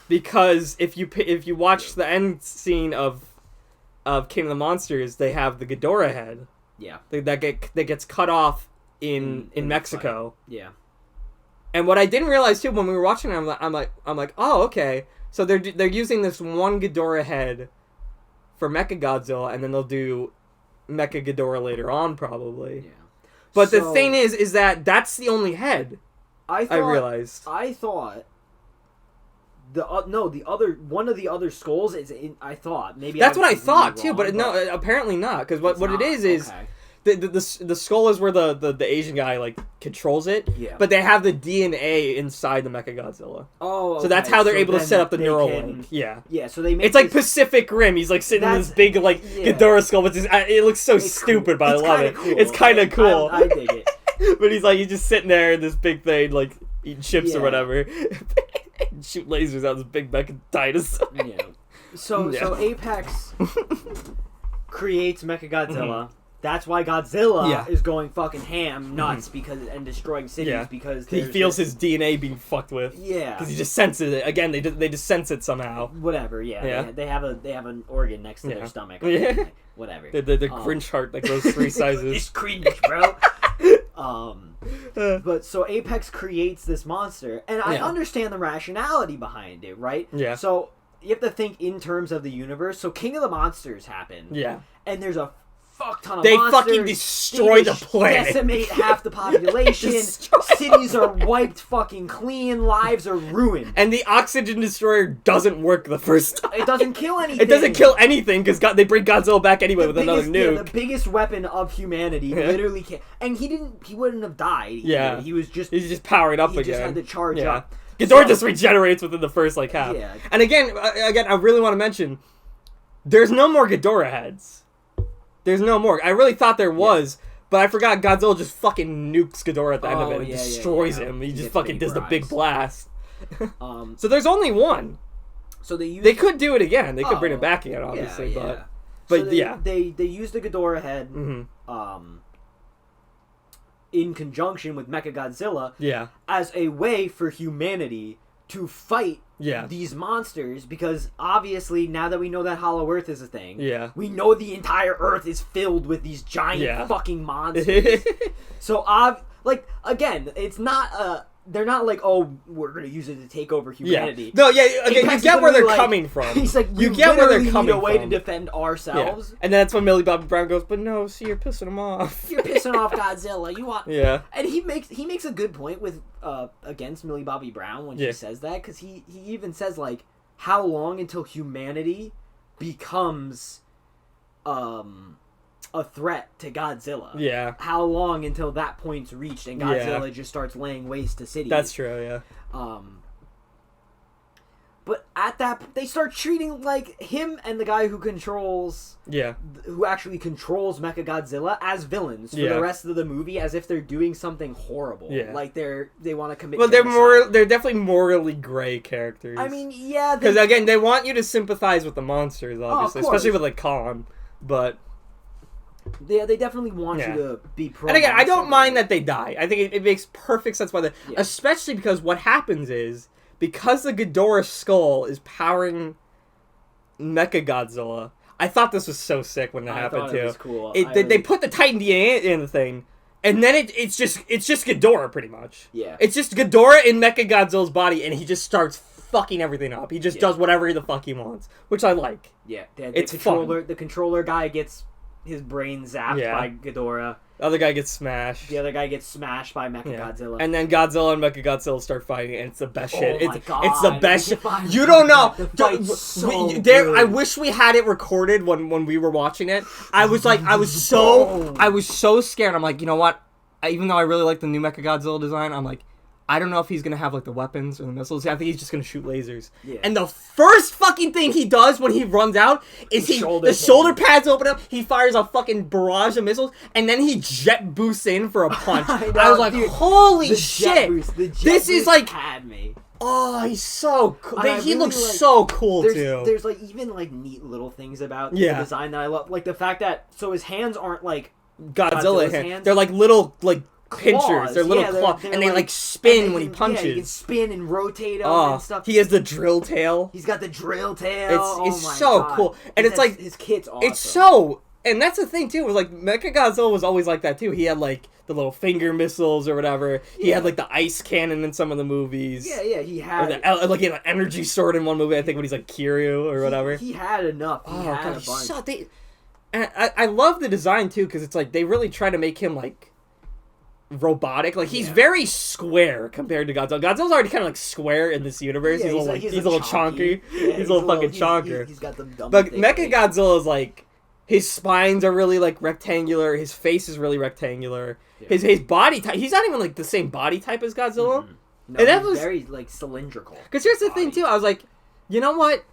because if you watch the end scene of King of the Monsters, they have the Ghidorah head. Yeah. That gets cut off in Mexico. Yeah. And what I didn't realize too when we were watching it, I'm like, oh, okay. So they're using this one Ghidorah head for Mechagodzilla, and then they'll do Mechagodzilla later on, probably. Yeah. But the thing is that that's the only head. I realized. I thought the other one of the other skulls is in. I thought maybe that's what I thought too, but no, apparently not. Because what it is. The skull is where the Asian guy like controls it, but they have the DNA inside the Mechagodzilla. Oh, okay. So that's how they're able to set up the neural link. Yeah, So they make it's like Pacific Rim. He's like sitting in this big like Ghidorah skull, but it looks so stupid, but I love it. Cool. It's kind of cool. I dig it. But he's just sitting there in this big thing, like eating chips or whatever, shoot lasers out this big Mecha dinosaur. Yeah. So Apex creates Mechagodzilla. That's why Godzilla is going fucking ham nuts and destroying cities because he feels his DNA being fucked with. Yeah, because he just senses it. Again, they just sense it somehow. Whatever. Yeah. They have an organ next to their stomach. Whatever. The cringe heart that grows 3 sizes. It's cringe, bro. But so Apex creates this monster, and I understand the rationality behind it, right? Yeah. So you have to think in terms of the universe. So King of the Monsters happened. Yeah. And there's a fuck ton of monsters. They fucking destroy the planet. Decimate half the population. Cities are wiped fucking clean. Lives are ruined. And the oxygen destroyer doesn't work the first time. It doesn't kill anything. It doesn't kill anything because they bring Godzilla back anyway with another nuke. Yeah, the biggest weapon of humanity literally can't. And he wouldn't have died. Yeah. He's just powering up again. He just had to charge up. Ghidorah just regenerates within the first half. Yeah. And again, I really want to mention, there's no more Ghidorah heads. There's no more. I really thought there was, but I forgot Godzilla just fucking nukes Ghidorah at the end of it and destroys him. He just fucking does the big blast. So there's only one. So they could do it again. They could bring it back again, obviously, but they use the Ghidorah head in conjunction with Mechagodzilla as a way for humanity to fight these monsters, because obviously now that we know that Hollow Earth is a thing, we know the entire Earth is filled with these giant fucking monsters. So again, it's not they're not like, oh, we're gonna use it to take over humanity. Yeah. No, okay, you get where they're coming from. He's like, you get where they're coming from. Need a way to defend ourselves. Yeah. And then that's when Millie Bobby Brown goes, but no, see, you're pissing him off. You're pissing off Godzilla. You want? Yeah. And he makes a good point with against Millie Bobby Brown when she says that, because he even says like, how long until humanity becomes a threat to Godzilla? Yeah. How long until that point's reached and Godzilla just starts laying waste to cities? That's true, yeah. But at that, they start treating like him and the guy who controls, who actually controls Mechagodzilla, as villains for the rest of the movie, as if they're doing something horrible. Yeah. Like they want to commit. Well, they're definitely morally gray characters. I mean, yeah, because again, they want you to sympathize with the monsters, obviously, especially with like Khan, but. Yeah, they definitely want you to be pro. And again, I don't mind that they die. I think it makes perfect sense why especially because what happens is, because the Ghidorah skull is powering Mechagodzilla. I thought this was so sick when that happened too. It was cool. They put the Titan DNA in the thing, and then it's just Ghidorah pretty much. Yeah. It's just Ghidorah in Mechagodzilla's body, and he just starts fucking everything up. He just does whatever the fuck he wants, which I like. Yeah, it's fun. The controller guy gets his brain zapped by Ghidorah. The other guy gets smashed. The other guy gets smashed by Mechagodzilla. And then Godzilla and Mechagodzilla start fighting, and it's the best shit. My God. It's the best shit. You don't know. Good. I wish we had it recorded when we were watching it. I was so scared. I'm like, you know what? even though I really like the new Mechagodzilla design, I'm like, I don't know if he's going to have, like, the weapons or the missiles. I think he's just going to shoot lasers. Yeah. And the first fucking thing he does when he runs out is the shoulder pads open up, he fires a fucking barrage of missiles, and then he jet boosts in for a punch. I was like, dude, holy shit! This is like... had me. Oh, he's so cool. He looks so cool, too. There's, like, even, like, neat little things about the design that I love. Like, the fact that... So his hands aren't, like... Godzilla's hands. They're, like, little, like... pinchers, they're little claws, and they like spin when he punches. Yeah, he can spin and rotate them and stuff. He has the drill tail. He's got the drill tail. It's so cool, and it's like his kit's awesome. It's so, and that's the thing too. Was like Mechagodzilla was always like that too. He had like the little finger missiles or whatever. He had like the ice cannon in some of the movies. Yeah, he had like he had an energy sword in one movie. I think when he's like Kiryu or whatever. He had enough. He had a bunch. And I love the design too because it's like they really try to make him like robotic. Like he's very square compared to Godzilla. Godzilla's already kind of like square in this universe. He's a little chonky. Yeah, he's a little fucking chonker. He's got the dumb but Mechagodzilla is like his spines are really like rectangular. His face is really rectangular. Yeah. His body type. He's not even like the same body type as Godzilla. Mm-hmm. No, and that was very like cylindrical. Because here's the thing too. I was like, you know what?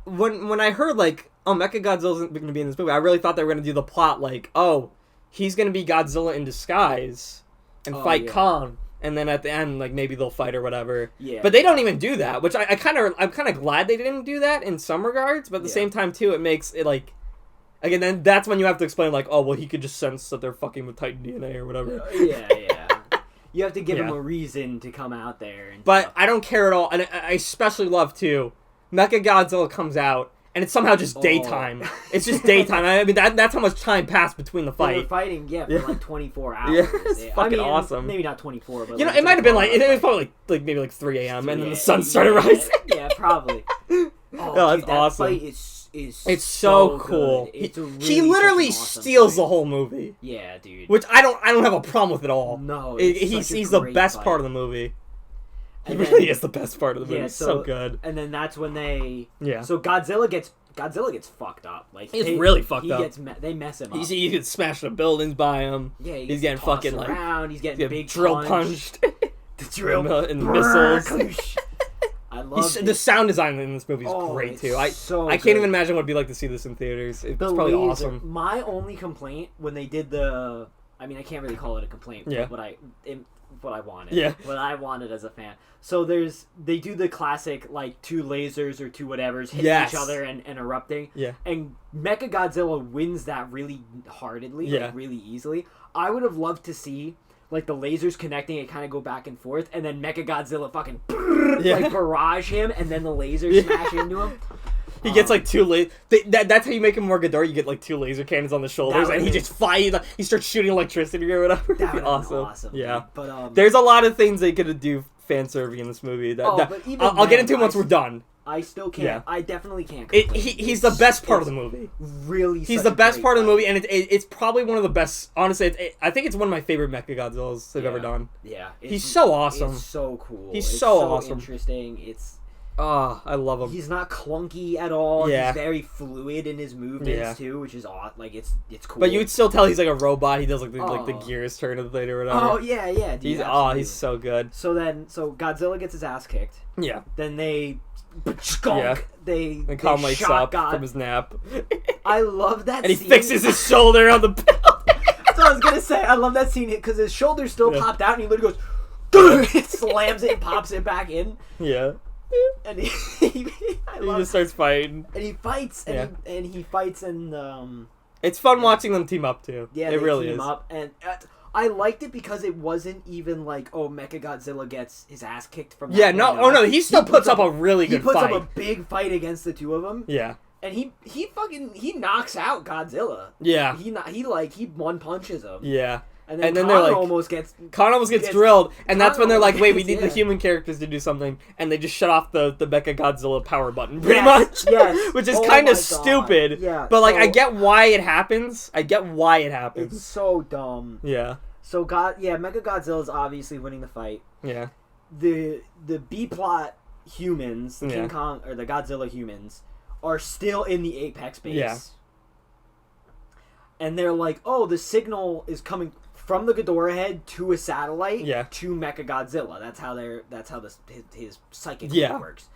When I heard like, oh, Mechagodzilla's going to be in this movie, I really thought they were going to do the plot like, oh, he's going to be Godzilla in disguise and fight Kong, and then at the end, like, maybe they'll fight or whatever. Yeah. But they don't even do that, which I'm kind of glad they didn't do that in some regards, but at the same time, too, it makes it, like, again, then that's when you have to explain, like, oh, well, he could just sense that they're fucking with Titan DNA or whatever. Yeah. You have to give him a reason to come out there. But I don't care at all, and I especially love, too, Mechagodzilla comes out, and it's somehow just daytime. It's just daytime. I mean, that's how much time passed between the fight. They were fighting, for like 24 hours. Yeah, it's fucking awesome. Maybe not 24, but... You know, it might have been like... It was probably like maybe like 3 a.m. and then the sun started rising. Yeah, probably. That's awesome. Fight is it's so cool. He literally steals the whole movie. Yeah, dude. Which I don't have a problem with at all. No, he's the best part of the movie. He really is the best part of the movie. Yeah, so good. And then that's when they... Yeah. So Godzilla gets fucked up. Like he's really fucked up. They mess him up. He gets smashed the buildings by him. Yeah, he's getting fucking around. like... He's getting big drill punched. The drill and missiles. I love the sound design in this movie is great too. I can't even imagine what it'd be like to see this in theaters. It's probably awesome. My only complaint when they did the... I mean, I can't really call it a complaint. Yeah. What I wanted. Yeah. What I wanted as a fan. So they do the classic like 2 lasers or 2 whatevers hitting each other and erupting. Yeah. And Mechagodzilla wins that really heartedly, like really easily. I would have loved to see like the lasers connecting and kind of go back and forth, and then Mechagodzilla fucking like barrage him, and then the lasers smash into him. He gets like 2 that's how you make him more Ghidorah. You get like 2 laser cannons on the shoulders, and he just he starts shooting electricity or whatever. That would be awesome. Yeah, but there's a lot of things they could do fan serving in this movie. I'll get into it once we're done. I still can't. Yeah. I definitely can't. He's the best part of the movie. Really, he's the best part of the movie, and it's probably one of the best. Honestly, I think it's one of my favorite Mechagodzillas they've ever done. Yeah, he's so awesome. It's so cool. He's so awesome. Interesting. It's. I love him. He's not clunky at all. Yeah. He's very fluid in his movements too, which is odd. Like it's cool. But you would still tell he's like a robot. He does like the gears turn of the thing or whatever. Oh yeah. Dude, he's so good. So Godzilla gets his ass kicked. Yeah. Then they they calm wakes up from his nap. I love that and scene. He fixes his shoulder on the belt. That's what I was gonna say. I love that scene because his shoulder's still popped out and he literally goes it slams it and pops it back in. Yeah. And he just starts fighting. And he fights and he fights and it's fun watching them team up too. Yeah, it really team is. Up and I liked it because it wasn't even like, oh, Mechagodzilla gets his ass kicked from that no, he still puts up a really good fight. He puts up a big fight against the 2 of them. Yeah. And he knocks out Godzilla. Yeah. He one punches him. Yeah. And then they're like, Khan almost gets drilled, and that's when they're like, wait, we need the human characters to do something, and they just shut off the Mechagodzilla power button, pretty much. Yes. Which is kind of stupid. Yeah. But like, I get why it happens. It's so dumb. Yeah. So Mechagodzilla is obviously winning the fight. Yeah. The B plot humans, the King Kong or the Godzilla humans, are still in the Apex base. Yeah. And they're like, oh, the signal is coming from the Ghidorah head to a satellite to Mechagodzilla. That's how his psychic works.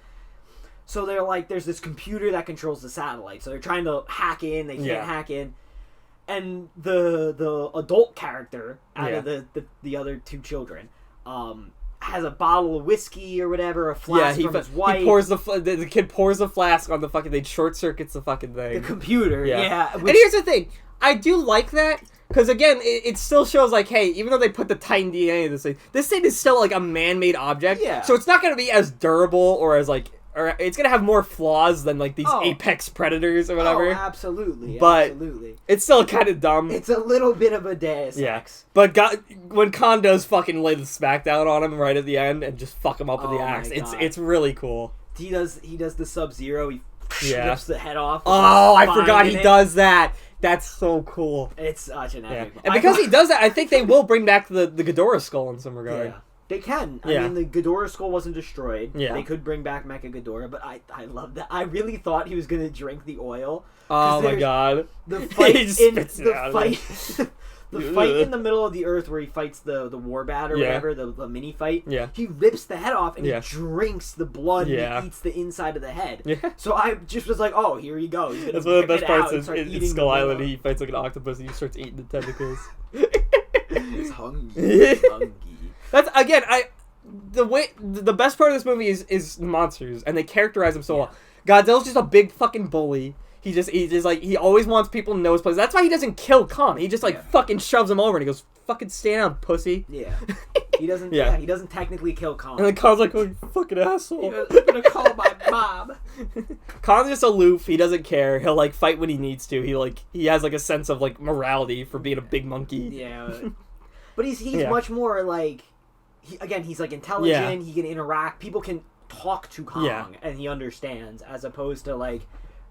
So they're like, there's this computer that controls the satellite. So they're trying to hack in. They can't hack in. And the adult character out of the other two children has a bottle of whiskey or whatever, a flask from his wife. He pours the kid pours the flask on the fucking thing, short circuits the fucking thing. The computer, And here's the thing, I do like that because again, it still shows like, hey, even though they put the Titan DNA in this thing is still like a man-made object. Yeah. So it's not gonna be as durable or as like. Or it's gonna have more flaws than like these apex predators or whatever. Oh, absolutely, but absolutely. It's still kind of dumb. It's a little bit of a Deus Ex. But when Khan does fucking lay the smackdown on him right at the end and just fuck him up with the axe, it's really cool. He does the Sub-Zero. He rips the head off. Oh, I forgot he does that. That's so cool. It's such an epic. And because he does that, I think they will bring back the Ghidorah skull in some regard. Yeah. They can. I mean, the Ghidorah skull wasn't destroyed. Yeah. They could bring back Mechagodzilla, but I love that. I really thought he was going to drink the oil. Oh my god. The fight in the middle of the earth where he fights the Warbat or whatever, the mini fight. Yeah. He rips the head off and he drinks the blood and he eats the inside of the head. Yeah. So I just was like, oh, here you go. That's one of the best parts in Skull Island. He fights like an octopus and he starts eating the tentacles. He's hungry. That's again, the best part of this movie is the monsters, and they characterize them so well. Godzilla's just a big fucking bully. He just like he always wants people to know his place. That's why he doesn't kill Khan. He just like fucking shoves him over and he goes, "Fucking stand down, pussy." Yeah. He doesn't. He doesn't technically kill Khan. And then Khan's like, "Oh, you fucking asshole!" I'm gonna call my mom. Khan's just aloof. He doesn't care. He'll like fight when he needs to. He has like a sense of like morality for being a big monkey. Yeah. But he's much more like. He's like intelligent. He can interact. People can talk to Kong, and he understands, as opposed to like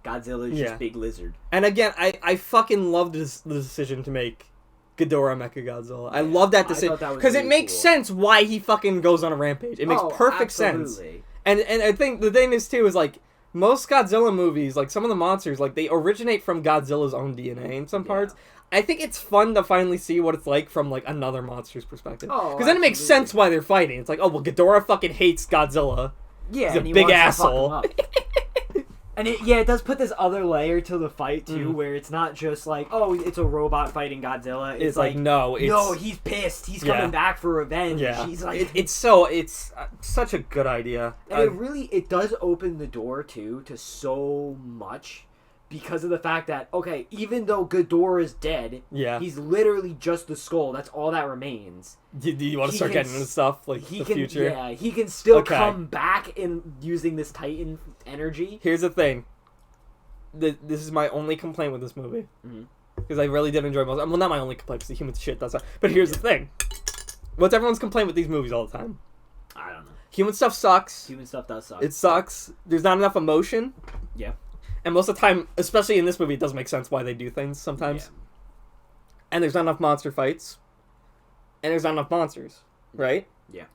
Godzilla's just big lizard. And again, I fucking love the decision to make Ghidorah Mechagodzilla. I love that decision because it makes sense why he fucking goes on a rampage. It makes perfect sense. And I think the thing is too is like most Godzilla movies, like some of the monsters, like they originate from Godzilla's own DNA in some parts. I think it's fun to finally see what it's like from like another monster's perspective. Because then it makes sense why they're fighting. It's like, oh well, Ghidorah fucking hates Godzilla. Yeah, he's a big asshole. And it does put this other layer to the fight too, where it's not just like, oh, it's a robot fighting Godzilla. It's like no, he's pissed. He's coming back for revenge. Yeah, he's like, it's such a good idea. And it does open the door too to so much. Because of the fact that, okay, even though Ghidorah is dead, he's literally just the skull. That's all that remains. Do you want to start getting into stuff like the future? Yeah, he can still come back in using this Titan energy. Here's the thing. This is my only complaint with this movie. Because I really did enjoy most. Well, not my only complaint, because the human shit does that. But here's the thing. What's everyone's complaint with these movies all the time? I don't know. Human stuff sucks. Human stuff does suck. It sucks. There's not enough emotion. Yeah. And most of the time, especially in this movie, it doesn't make sense why they do things sometimes. Yeah. And there's not enough monster fights. And there's not enough monsters. Right? Yeah.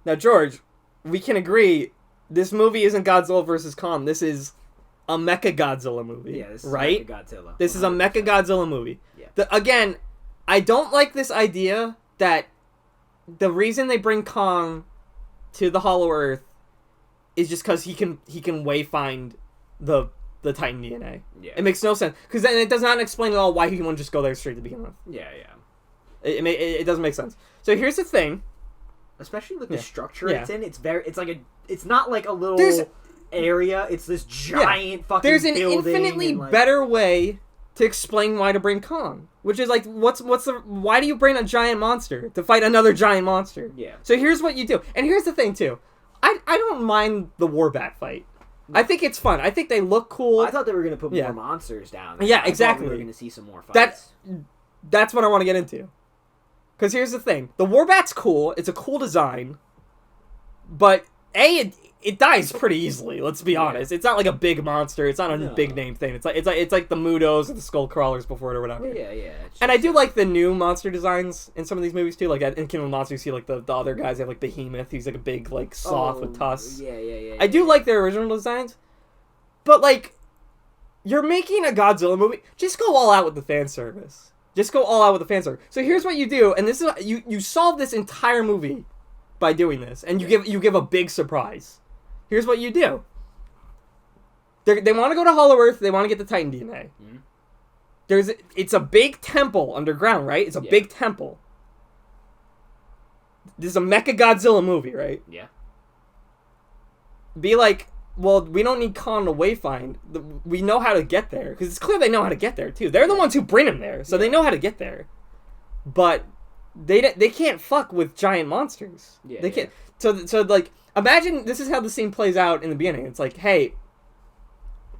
Now, George, we can agree, this movie isn't Godzilla vs. Kong. This is a Mechagodzilla movie. Yeah, this is right? Mechagodzilla. This is a Mechagodzilla movie. Yeah. Again, I don't like this idea that the reason they bring Kong to the Hollow Earth is just because he can wayfind the Titan DNA. Yeah. It makes no sense. Because then it does not explain at all why he won't just go there straight to begin with. Yeah. It doesn't make sense. So here's the thing. Especially with the structure it's in, it's not like a little area, it's this giant fucking There's an building infinitely better way to explain why to bring Kong. Which is like, why do you bring a giant monster to fight another giant monster? Yeah. So here's what you do. And here's the thing too. I don't mind the Warbat fight. I think it's fun. I think they look cool. I thought they were going to put more monsters down there. Yeah, exactly. We were going to see some more fights. That's what I want to get into. Because here's the thing. The Warbat's cool. It's a cool design. But, it dies pretty easily, let's be honest. It's not like a big monster. It's not a big name thing. It's like the Mudos or the Skull Crawlers before it or whatever. Yeah. And I do like the new monster designs in some of these movies too. Like in Kingdom of Monsters, you see like the other guys. They have like Behemoth. He's like a big like sloth with tusks. Yeah. I do like their original designs. But like, you're making a Godzilla movie. Just go all out with the fan service. Just go all out with the fan service. So here's what you do, and this is you solve this entire movie by doing this, and you give a big surprise. Here's what you do. They want to go to Hollow Earth. They want to get the Titan DNA. Mm-hmm. It's a big temple underground, right? It's a big temple. This is a Mecha Godzilla movie, right? Yeah. Be like, well, we don't need Khan to wayfind. We know how to get there. Because it's clear they know how to get there, too. They're the ones who bring him there, so they know how to get there. But they can't fuck with giant monsters. Yeah, they can't. So like, imagine this is how the scene plays out in the beginning. It's like, hey,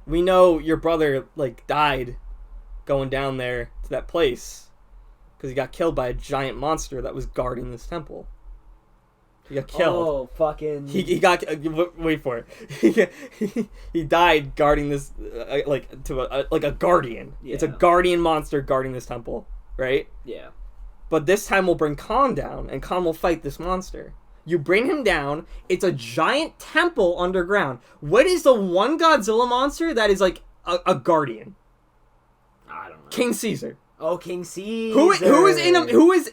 we know your brother, like, died going down there to that place because he got killed by a giant monster that was guarding this temple. He got killed. Oh, fucking... He got... wait for it. He died guarding this... like a guardian. Yeah. It's a guardian monster guarding this temple. Right? Yeah. But this time we'll bring Khan down, and Khan will fight this monster. You bring him down. It's a giant temple underground. What is the one Godzilla monster that is like a guardian? I don't know. King Caesar. Oh, King Caesar. Who is in him? Who is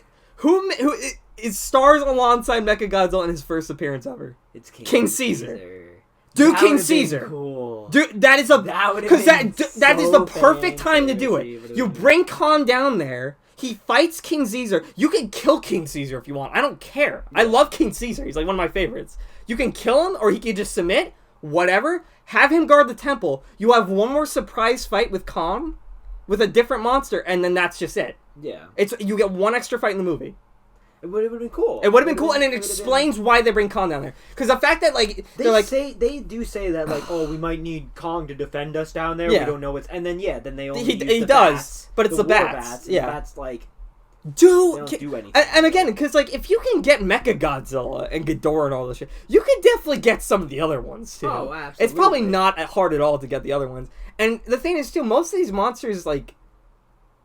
stars alongside Mechagodzilla in his first appearance ever? It's King Caesar. Do King Caesar. Cool. Dude, that is that is the perfect time to do it. You bring Khan down there. He fights King Caesar. You can kill King Caesar if you want. I don't care. I love King Caesar. He's like one of my favorites. You can kill him, or he can just submit. Whatever. Have him guard the temple. You have one more surprise fight with Khan, with a different monster, and then that's just it. Yeah. You get one extra fight in the movie. It would have been cool. It would have been cool, and it explains why they bring Kong down there. Because the fact that they do say that oh, we might need Kong to defend us down there. Yeah. We don't know what's, and then they only use the bats, but it's the bats. Yeah, the bats like they don't do anything. And again, because if you can get Mecha Godzilla and Ghidorah and all this shit, you can definitely get some of the other ones too. Oh, absolutely. It's probably not hard at all to get the other ones. And the thing is too, most of these monsters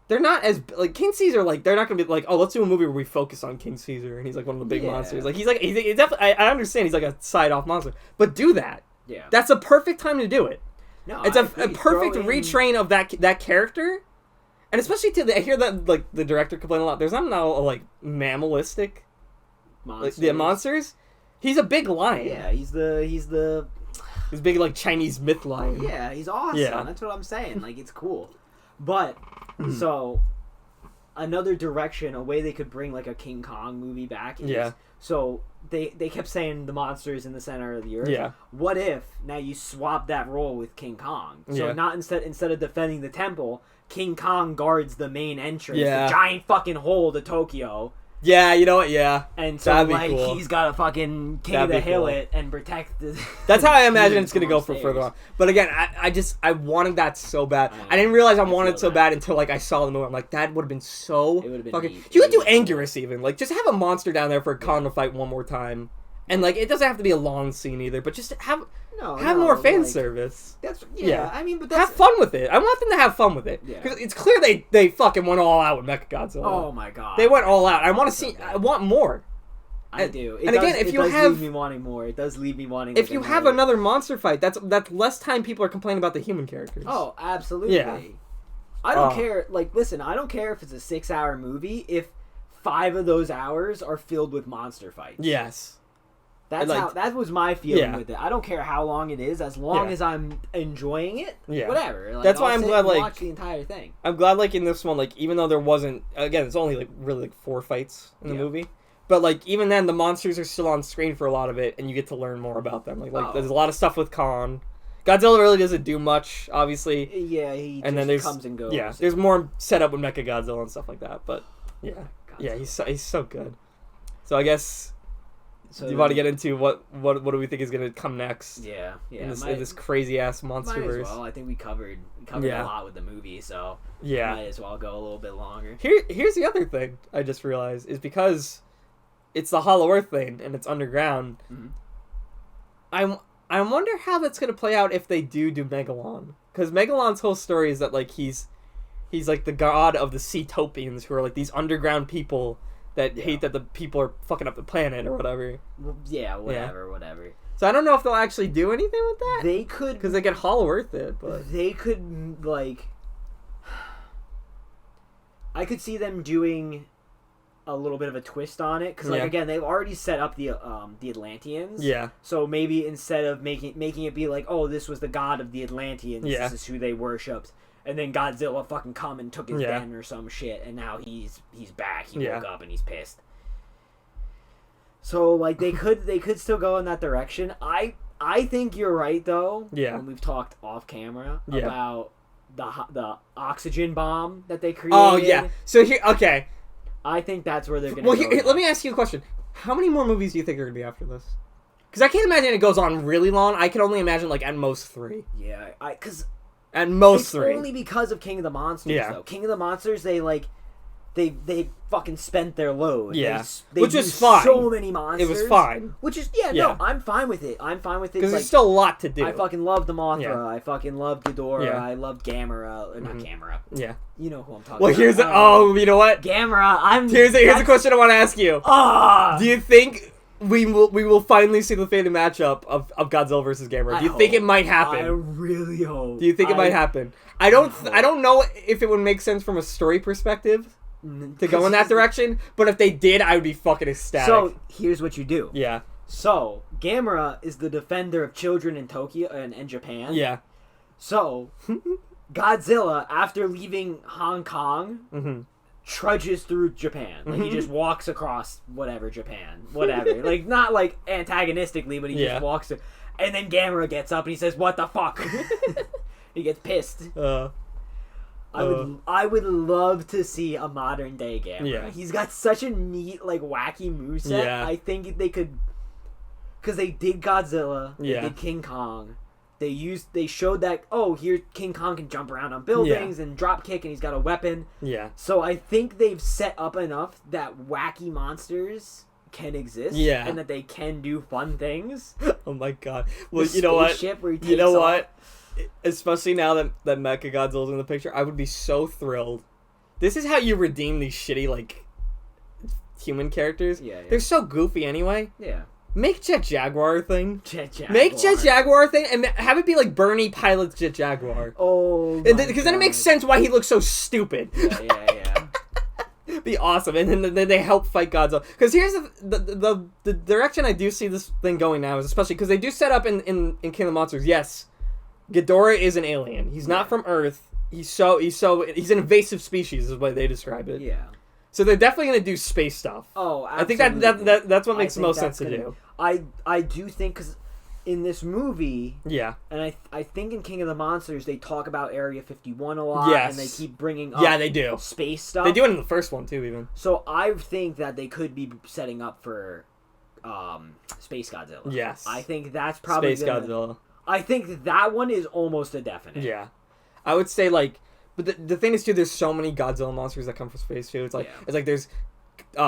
they're not as King Caesar. They're not gonna be like, oh, let's do a movie where we focus on King Caesar and he's like one of the big monsters. He's definitely. I understand he's like a side off monster, but do that. Yeah, that's a perfect time to do it. No, it's a perfect retrain of that character, and especially I hear that the director complain a lot. There's not enough mammalistic monsters. He's a big lion. Yeah, he's big Chinese myth lion. Yeah, he's awesome. Yeah. That's what I'm saying. It's cool, but. So, another direction, a way they could bring a King Kong movie back is, so they kept saying the monster's in the center of the earth. Yeah. What if now you swap that role with King Kong? So not instead of defending the temple, King Kong guards the main entrance, the giant fucking hole to Tokyo. Yeah, you know what? Yeah, and so cool. He's got to fucking king of the hill it and protect. That's how I imagine it's gonna go for further on. But again, I wanted that so bad. I didn't realize I wanted it so bad until I saw the movie. I'm like, that would have been so fucking. Neat. You could do Anguirus even just have a monster down there for Khan to fight one more time, and it doesn't have to be a long scene either. But just have more fan service. That's I mean, but have fun with it. I want them to have fun with it because it's clear they fucking went all out with Mechagodzilla. Oh my god, they went all out. I want to see. I want more. I do. If you have, leave me wanting more. It does leave me wanting. If you have another monster fight, that's less time people are complaining about the human characters. Oh, absolutely. Yeah. I don't care. Listen, I don't care if it's a 6-hour movie. If 5 of those hours are filled with monster fights. Yes. That was my feeling with it. I don't care how long it is, as long as I'm enjoying it. Yeah. Whatever. That's why I'm glad. Watch the entire thing. I'm glad. In this one, even though there wasn't, again, it's only really 4 fights in the movie, but even then, the monsters are still on screen for a lot of it, and you get to learn more about them. There's a lot of stuff with Khan. Godzilla really doesn't do much, obviously. Yeah, he just comes and goes. Yeah, there's more set up with Mechagodzilla and stuff like that, but he's so good. So I guess. So do you want to get into what do we think is going to come next? Yeah. In this crazy ass Monsterverse. Might as well. I think we covered a lot with the movie, so might as well go a little bit longer. Here's the other thing I just realized is because it's the Hollow Earth thing and it's underground. Mm-hmm. I wonder how that's going to play out if they do Megalon, because Megalon's whole story is that he's the god of the Seatopians, who are these underground people that hate that the people are fucking up the planet or whatever. Yeah, whatever. So I don't know if they'll actually do anything with that. They could, because they can Hollow Earth it, but they could I could see them doing a little bit of a twist on it because, like, again, they've already set up the Atlanteans. Yeah. So maybe instead of making it be like, oh, this was the god of the Atlanteans, this is who they worshipped, and then Godzilla fucking come and took his den or some shit, and now he's back. He woke up and he's pissed. So like they could still go in that direction. I think you're right though. Yeah. When we've talked off camera about the oxygen bomb that they created. Oh yeah. So here, okay. I think that's where they're going to go. Well, here, let me ask you a question. How many more movies do you think are going to be after this? Because I can't imagine it goes on really long. I can only imagine, like, at most 3. Yeah, because... At most 3. It's only because of King of the Monsters, though. King of the Monsters, they fucking spent their load. Yeah. They which was fine. So many monsters. It was fine. Which is, no, I'm fine with it. Because there's still a lot to do. I fucking loved the Mothra. Yeah. I fucking loved Ghidorah. Yeah. I loved Gamera. Or not Gamera. Yeah. You know who I'm talking about. Well, here's you know what? Gamera, Here's a question I want to ask you. Do you think we will finally see the fated matchup of Godzilla versus Gamera? Do you think it might happen? I really hope. Do you think it might happen? I don't know if it would make sense from a story perspective to go in that direction, but if they did, I would be fucking ecstatic. So, here's what you do. Yeah. So, Gamera is the defender of children in Tokyo and Japan. Yeah. So, Godzilla, after leaving Hong Kong, trudges through Japan. Like, he just walks across Japan. Whatever. Like, not, like, antagonistically, but he just walks through. And then Gamera gets up and he says, "What the fuck?" He gets pissed. I would love to see a modern day Gamera. Yeah. He's got such a neat, like, wacky moveset. Yeah. I think they could, because they did Godzilla, they did King Kong. They showed that, oh, here King Kong can jump around on buildings and drop kick, and he's got a weapon. Yeah. So I think they've set up enough that wacky monsters can exist. Yeah. And that they can do fun things. Oh my god. Well, you know what? You know what? Especially now that Mechagodzilla's in the picture, I would be so thrilled. This is how you redeem these shitty, like, human characters. Yeah. They're so goofy anyway. Yeah. Make Jet Jaguar a thing. Make Jet Jaguar a thing, and have it be like Bernie pilots Jet Jaguar. Oh, because then it makes sense why he looks so stupid. Yeah. Be awesome, and then they help fight Godzilla. Because here's the direction I do see this thing going now is especially because they do set up in King of the Monsters. Yes. Ghidorah is an alien. He's not from Earth. He's an invasive species is the way they describe it. Yeah. So they're definitely going to do space stuff. Oh, absolutely. I think that's what makes the most sense to do. I do think, because in this movie, and I think in King of the Monsters they talk about Area 51 a lot, and they keep bringing up they do. Space stuff. They do it in the first one too, even. So I think that they could be setting up for Space Godzilla. Yes. I think that's probably Godzilla. I think that one is almost a definite. Yeah. I would say, like, but the thing is, too, there's so many Godzilla monsters that come from space, too. It's like there's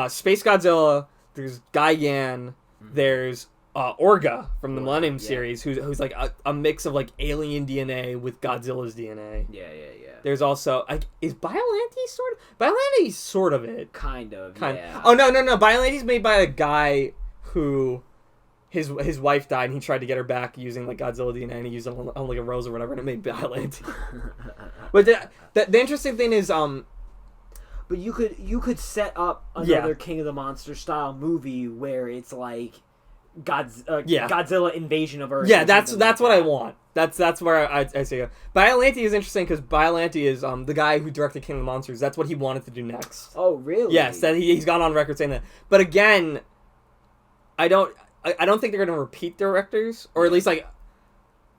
Space Godzilla, there's Gigan, there's Orga from the Millennium series, who's like a mix of, like, alien DNA with Godzilla's DNA. Yeah. There's also, like, is Biollante sort of it? Kind of. Oh, no. Biolante's made by a guy who... His wife died, and he tried to get her back using, like, Godzilla DNA, and he used it on like a rose or whatever, and it made Biollante. But the interesting thing is, but you could set up another King of the Monsters style movie where it's like Godzilla invasion of Earth. Yeah, that's what I want. That's where I say Biollante is interesting because Biollante is the guy who directed King of the Monsters. That's what he wanted to do next. Oh, really? Yes, that he's gone on record saying that. But again, I don't think they're going to repeat directors, or at least, like,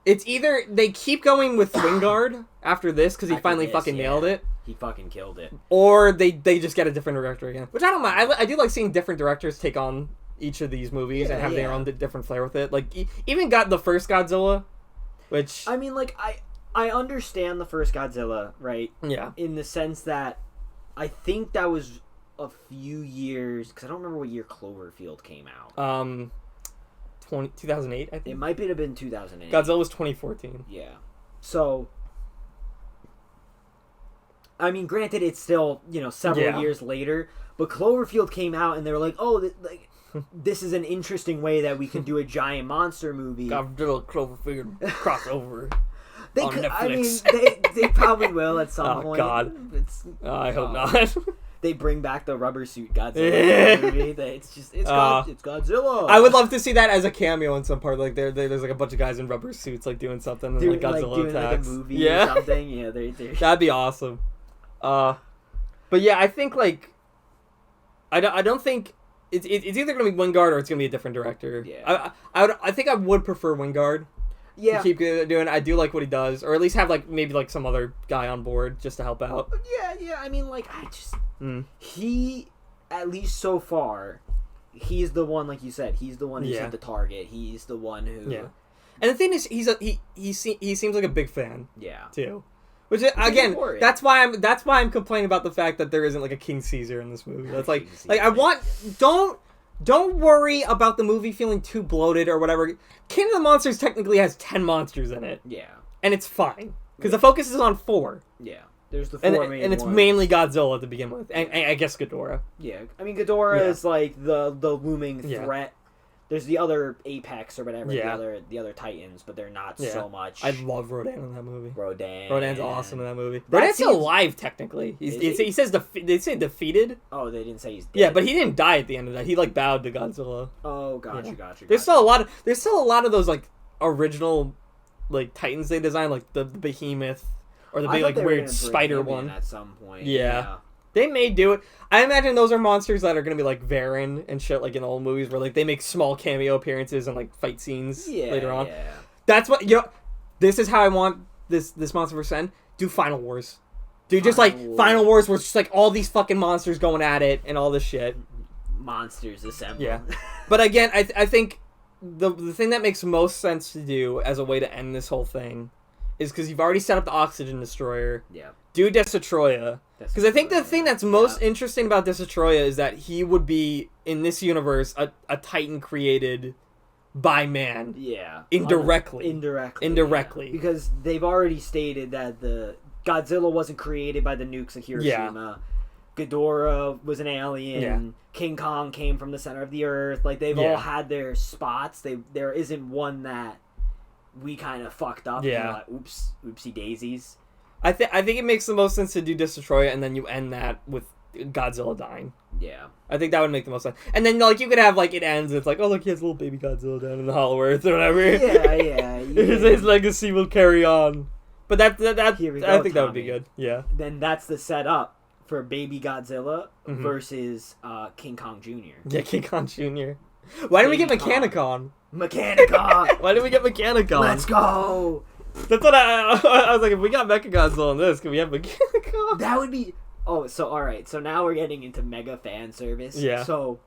it's either they keep going with Wingard after this because he finally fucking nailed it. He fucking killed it. Or they just get a different director again, which I don't mind. I do like seeing different directors take on each of these movies and have their own different flair with it. Like, even got the first Godzilla, which... I mean, like, I understand the first Godzilla, right? Yeah. In the sense that I think that was a few years, because I don't remember what year Cloverfield came out. 2008, I think. It might have been 2008. Godzilla was 2014. Yeah. So, I mean, granted, it's still, several years later, but Cloverfield came out and they were like, oh, this is an interesting way that we can do a giant monster movie. Godzilla Cloverfield crossover. They on could, Netflix. I mean, they probably will at some point. Oh God, I hope not. They bring back the rubber suit Godzilla movie. It's Godzilla. I would love to see that as a cameo in some part. Like there's like a bunch of guys in rubber suits like doing something, and like Godzilla attacks. Like a movie or something. Yeah, that'd be awesome. But yeah, I think like I don't think it's either gonna be Wingard or it's gonna be a different director. Yeah, I think I would prefer Wingard. Yeah, to keep doing. I do like what he does, or at least have like maybe like some other guy on board just to help out. Yeah. I mean, like he, at least so far, he's the one, like you said, he's the one who set the target. He's the one who. Yeah. And the thing is, he seems like a big fan. Yeah. Too. Which again, that's why I'm complaining about the fact that there isn't like a King Caesar in this movie. That's like I want don't worry about the movie feeling too bloated or whatever. King of the Monsters technically has 10 monsters in it. Yeah. And it's fine because the focus is on 4. Yeah. There's the 4 main and it's ones. Mainly Godzilla to begin with, and I guess Ghidorah. Yeah, I mean Ghidorah is like the looming threat. There's the other Apex or whatever, the other Titans, but they're not so much. I love Rodan in that movie. Rodan's awesome in that movie. Rodan's still alive technically. He says they say defeated. Oh, they didn't say he's dead. Yeah, but he didn't die at the end of that. He like bowed to Godzilla. Oh, gotcha. There's still a lot of those like original like Titans they designed, like the behemoth. Or the big, like, weird spider one. At some point. Yeah. They may do it. I imagine those are monsters that are going to be, like, Varan and shit, like, in old movies, where, like, they make small cameo appearances and, like, fight scenes later on. Yeah. That's what, this is how I want this Monsterverse to end. Do Final Wars. Dude, just, like, Final Wars where it's just, like, all these fucking monsters going at it and all this shit. Monsters assemble. Yeah. But, again, I think the thing that makes most sense to do as a way to end this whole thing is because you've already set up the Oxygen Destroyer. Yeah. Do Destrotroya. Because I think the thing that's most interesting about Destrotroya is that he would be, in this universe, a Titan created by man. Yeah. Indirectly. Yeah. Because they've already stated that the Godzilla wasn't created by the nukes of Hiroshima. Yeah. Ghidorah was an alien. Yeah. King Kong came from the center of the earth. Like, they've all had their spots. There isn't one that we kind of fucked up. Yeah. Like, oopsie daisies. I think it makes the most sense to do Destrotroya and then you end that with Godzilla dying. Yeah. I think that would make the most sense. And then, like, you could have, like, it ends, it's like, oh, look, he has little baby Godzilla down in the Hollow Earth or whatever. Yeah. His legacy will carry on. But that I think that would be good. Yeah. Then that's the setup for baby Godzilla versus King Kong Jr. Yeah, King Kong Jr. Why didn't we get Mechanicon? Why didn't we get Mechanicon? Let's go! That's what I was like, if we got Mechagodzilla on this, can we have Mechanicon? That would be... Oh, so alright, so now we're getting into mega fan service. Yeah. So,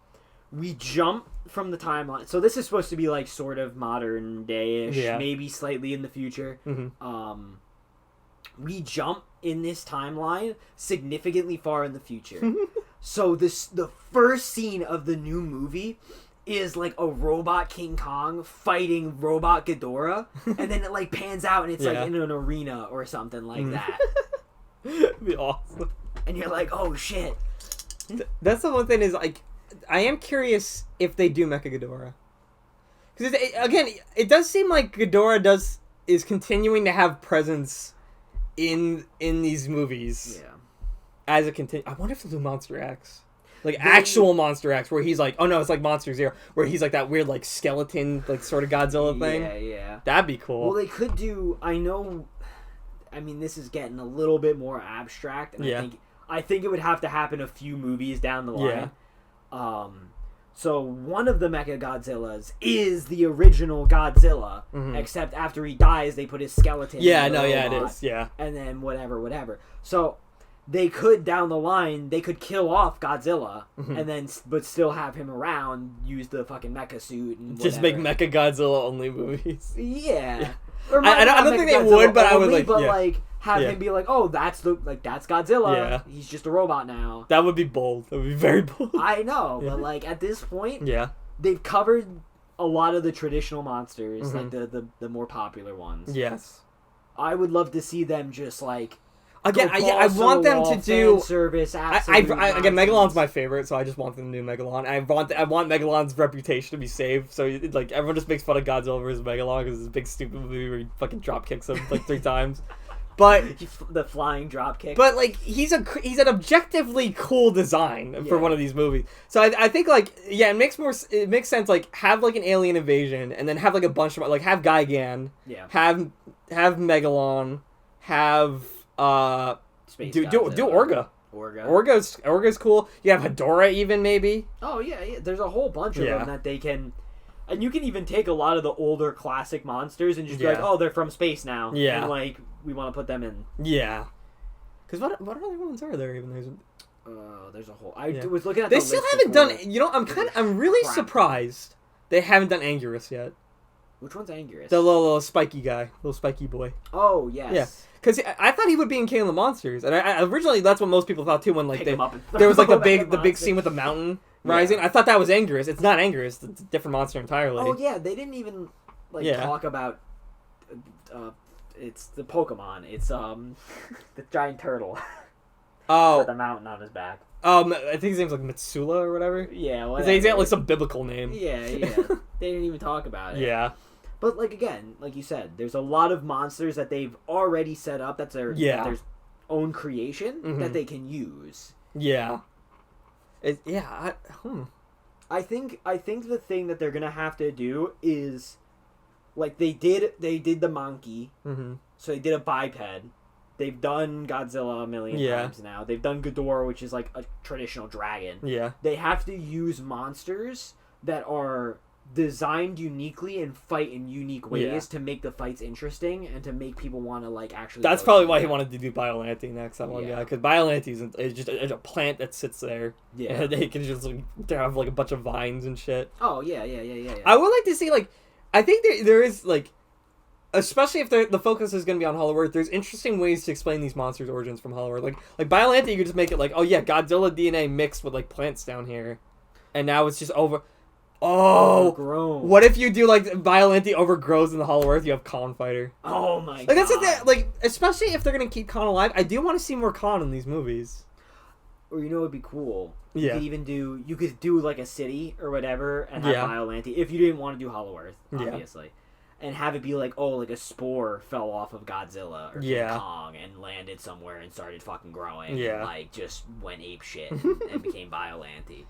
we jump from the timeline. So this is supposed to be like sort of modern day-ish, maybe slightly in the future. Mm-hmm. We jump in this timeline significantly far in the future. So the first scene of the new movie is like a robot King Kong fighting robot Ghidorah, and then it like pans out and it's like in an arena or something like that. It'd be awesome. And you're like, oh shit. That's the one thing is like, I am curious if they do Mechagodzilla. Because again, it does seem like Ghidorah is continuing to have presence in these movies. Yeah. As a I wonder if they'll do Monster X. Like, actual Monster X, where he's like... Oh, no, it's like Monster Zero, where he's like that weird, like, skeleton, like, sort of Godzilla thing. Yeah. That'd be cool. Well, they could do... I mean, this is getting a little bit more abstract, and I think it would have to happen a few movies down the line. Yeah. So, one of the Mechagodzillas is the original Godzilla, except after he dies, they put his skeleton in the robot, it is, yeah. And then whatever. So... They could, down the line, kill off Godzilla, and then, but still have him around, use the fucking mecha suit, and whatever. Just make Mechagodzilla only movies. Yeah. I don't think they would, but I would like, like, have him be like, oh, that's Godzilla. Yeah. He's just a robot now. That would be bold. That would be very bold. I know, but like, at this point, they've covered a lot of the traditional monsters, like the more popular ones. Yes. I would love to see them just like... Again, I want them to do service. Again, Megalon's my favorite, so I just want them to do Megalon. I want Megalon's reputation to be saved. So like everyone just makes fun of Godzilla vs Megalon because it's a big stupid movie where he fucking drop kicks him like 3 times. But the flying drop kick. But like he's an objectively cool design for one of these movies. So I think like it makes sense like have like an alien invasion and then have like a bunch of like have Gigan, have Megalon, have do Orga. Orga's cool. You have Hedorah even maybe. Oh yeah. There's a whole bunch of them that they can. And you can even take a lot of the older classic monsters and just be like, oh, they're from space now. Yeah. And like we want to put them in. Yeah. Because what other ones are there even? There's a whole. I was looking at. They still haven't done. You know, I'm really surprised they haven't done Anguirus yet. Which one's Anguirus? The little spiky guy, little spiky boy. Oh yes. Yeah. Because I thought he would be in King of the Monsters, and I originally that's what most people thought too. When like there was like the big scene with the mountain rising. I thought that was Anguirus. It's not Anguirus. It's a different monster entirely. Oh yeah, they didn't even talk about. It's the Pokemon. It's the giant turtle. Oh. With the mountain on his back. I think his name's like Mitsula or whatever. Yeah, whatever. He's got like some biblical name. Yeah. They didn't even talk about it. Yeah. But like again, like you said, there's a lot of monsters that they've already set up that's their own creation that they can use. Yeah. I think the thing that they're gonna have to do is, like they did the monkey, so they did a biped. They've done Godzilla a million times now. They've done Ghidorah, which is like a traditional dragon. Yeah. They have to use monsters that are designed uniquely and fight in unique ways to make the fights interesting and to make people want to like actually. That's probably why he wanted to do Biollante next. That one guy, because Biollante is just a plant that sits there. Yeah, and they can just like, have like a bunch of vines and shit. Oh yeah. I would like to see like, I think there is like, especially if the focus is going to be on Hollow Earth, there's interesting ways to explain these monsters' origins from Hollow Earth. Like Biollante, you could just make it like, oh yeah, Godzilla DNA mixed with like plants down here, and now it's just over. Oh, overgrown. What if you do like Biollante overgrows in the Hollow Earth? You have Khan Fighter. Oh my god! Like that's the thing. Like especially if they're gonna keep Khan alive, I do want to see more Khan in these movies. Or you know, it'd be cool. Yeah. You could do like a city or whatever, and have Biollante if you didn't want to do Hollow Earth, obviously, and have it be like, oh, like a spore fell off of Godzilla or King Kong and landed somewhere and started fucking growing. Yeah. And, like just went ape shit and became Biollante.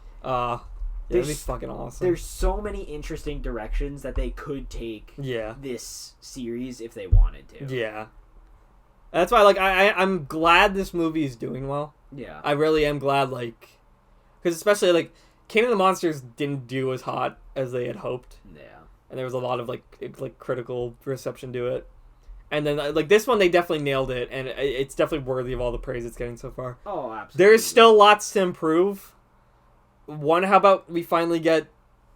Yeah, that'd be fucking awesome. There's so many interesting directions that they could take this series if they wanted to. Yeah. That's why, like, I'm glad this movie is doing well. Yeah. I really am glad, like... Because especially, like, King of the Monsters didn't do as hot as they had hoped. Yeah. And there was a lot of, like critical reception to it. And then, like, this one, they definitely nailed it. And it's definitely worthy of all the praise it's getting so far. Oh, absolutely. There's still lots to improve. One, how about we finally get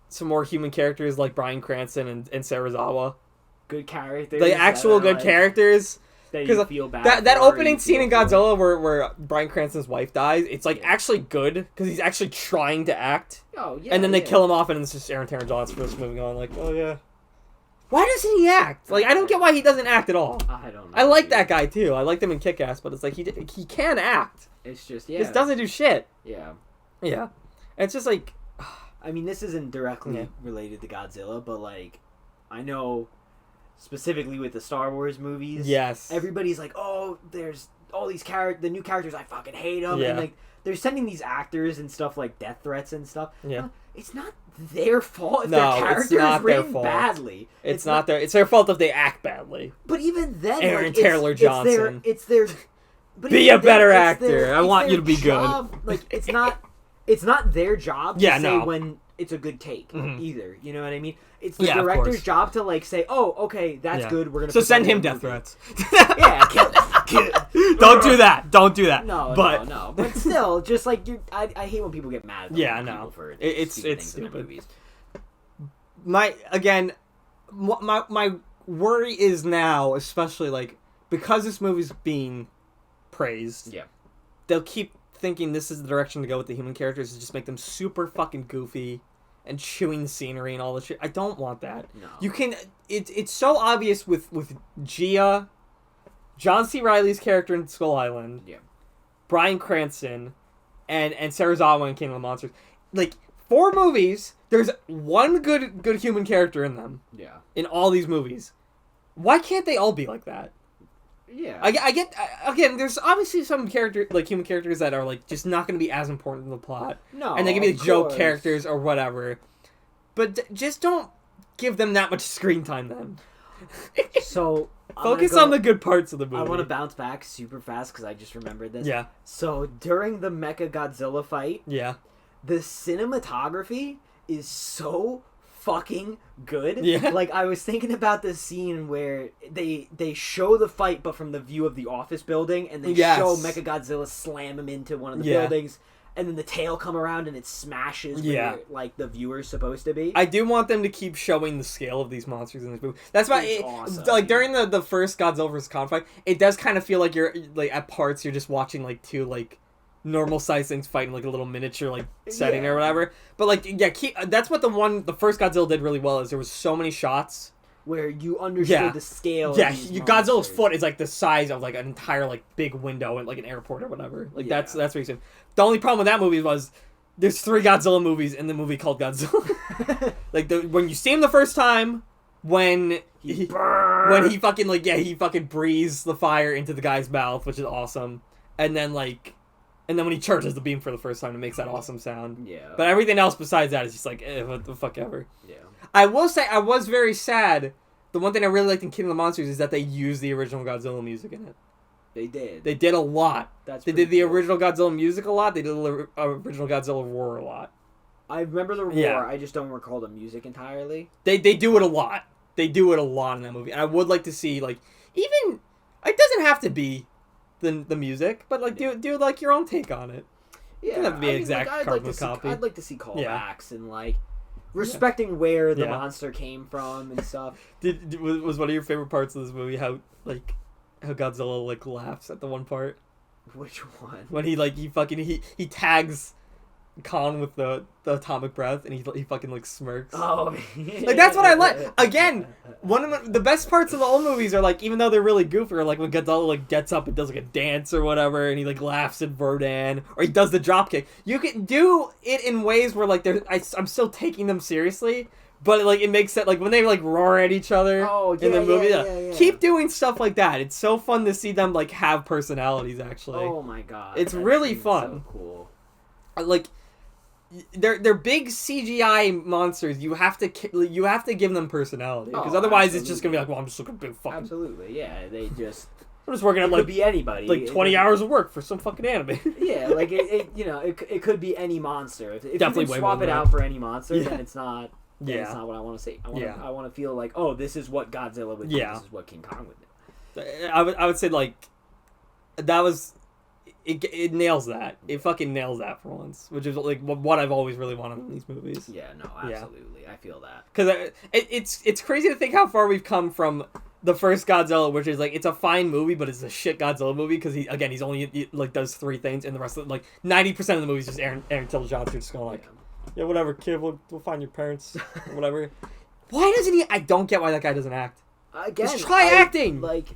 some more human characters like Bryan Cranston and Serizawa? Good characters. Like actual good characters. That you feel bad that opening scene in Godzilla where Bryan Cranston's wife dies, it's like actually good because he's actually trying to act. Oh, yeah. And then they kill him off and it's just Aaron Taylor Johnson just moving on like, oh yeah. Why doesn't he act? Like, I don't get why he doesn't act at all. I don't know. I like that guy too. I liked him in Kick-Ass, but it's like he can act. It's just, He just doesn't do shit. Yeah. Yeah. It's just like... I mean, this isn't directly related to Godzilla, but like, I know specifically with the Star Wars movies, everybody's like, oh, there's all these the new characters, I fucking hate them, and like, they're sending these actors and stuff like death threats and stuff. Yeah. It's not their fault if their character is written badly. It's not their... It's their fault if they act badly. But even then, Aaron Taylor Johnson. It's their be a better actor. I want you to be good. Like, it's not their job to say when it's a good take either. You know what I mean? It's the director's job to like say, "Oh, okay, that's good. We're gonna." Send him death threats. Kill. Don't do that. Don't do that. No. But still, just like I hate when people get mad. At people for it's stupid. Movies. My worry is now, especially like because this movie's being praised. Yeah, they'll keep thinking this is the direction to go with the human characters, is just make them super fucking goofy and chewing scenery and all this shit. I don't want that. No. You can... It's so obvious with Gia, John C. Reilly's character in Skull Island. Yeah. Bryan Cranston, and Serizawa in King of the Monsters. Like, 4 movies, there's one good human character in them. Yeah. In all these movies. Why can't they all be like that? Yeah. I get, again, there's obviously some human characters that are, like, just not going to be as important in the plot. No, and they can be like joke characters or whatever. But just don't give them that much screen time then. So... Focus on the good parts of the movie. I want to bounce back super fast because I just remembered this. Yeah. So during the Mecha Godzilla fight, yeah, the cinematography is so fucking good. Yeah. Like, I was thinking about this scene where they show the fight, but from the view of the office building, and they show Mecha Godzilla slam him into one of the buildings. And then the tail come around and it smashes where, like, the viewer's supposed to be. I do want them to keep showing the scale of these monsters in this movie. That's why, awesome, like, during the first Godzilla vs. Kong fight, it does kind of feel like you're, like, at parts you're just watching, like, 2, like, normal-sized things fighting, like, a little miniature, like, setting or whatever. But, like, yeah, that's what the first Godzilla did really well, is there was so many shots where you understood the scale. Yeah, Godzilla's foot is like the size of like an entire like big window in like an airport or whatever. Like that's what you said. The only problem with that movie was there's 3 Godzilla movies in the movie called Godzilla. Like when you see him the first time, when he fucking breathes the fire into the guy's mouth, which is awesome, and then when he charges the beam for the first time, it makes that awesome sound. Yeah. But everything else besides that is just like what the fuck ever. Yeah. I will say I was very sad. The one thing I really liked in King of the Monsters is that they used the original Godzilla music in it. They did. They did a lot. They did the cool. original Godzilla music a lot. They did the original Godzilla roar a lot. I remember the roar. Yeah. I just don't recall the music entirely. They do it a lot. They do it a lot in that movie. And I would like to see like even it doesn't have to be the music, but like do like your own take on it. Yeah, it doesn't have to be an exact carbon copy. I'd like to see callbacks and like respecting where the monster came from and stuff. Was one of your favorite parts of this movie how Godzilla like laughs at the one part? Which one? When he tags Kong with the atomic breath and he fucking like smirks. Oh, like that's what I like. Again, one of the best parts of the old movies are like even though they're really goofy, or like when Godzilla like gets up and does like a dance or whatever, and he like laughs at Rodan, or he does the drop kick. You can do it in ways where like I'm still taking them seriously, but like it makes it like when they like roar at each other in the movie. Yeah. Keep doing stuff like that. It's so fun to see them like have personalities. Actually, oh my god, it's really fun. So cool. Like. They're big CGI monsters. You have to give them personality because otherwise it's just gonna be like, well, I'm just looking big fucking. Absolutely, yeah. I'm just working at like could be anybody, like 20 hours of work for some fucking anime. Yeah, like it could be any monster. If definitely you can swap it out for any monster, then it's not. It's not what I want to see. I want to feel like, oh, this is what Godzilla would do. This is what King Kong would do. I would say like that was. It nails that. It fucking nails that for once, which is like what I've always really wanted in these movies. Yeah, no, absolutely, I feel that. Because it's crazy to think how far we've come from the first Godzilla, which is like it's a fine movie, but it's a shit Godzilla movie because he's only like does 3 things, and the rest of like 90% of the movie is just Aaron Taylor Johnson just going like, yeah, whatever, kid, we'll find your parents, or whatever. Why doesn't he? I don't get why that guy doesn't act. Again, just try acting. Like,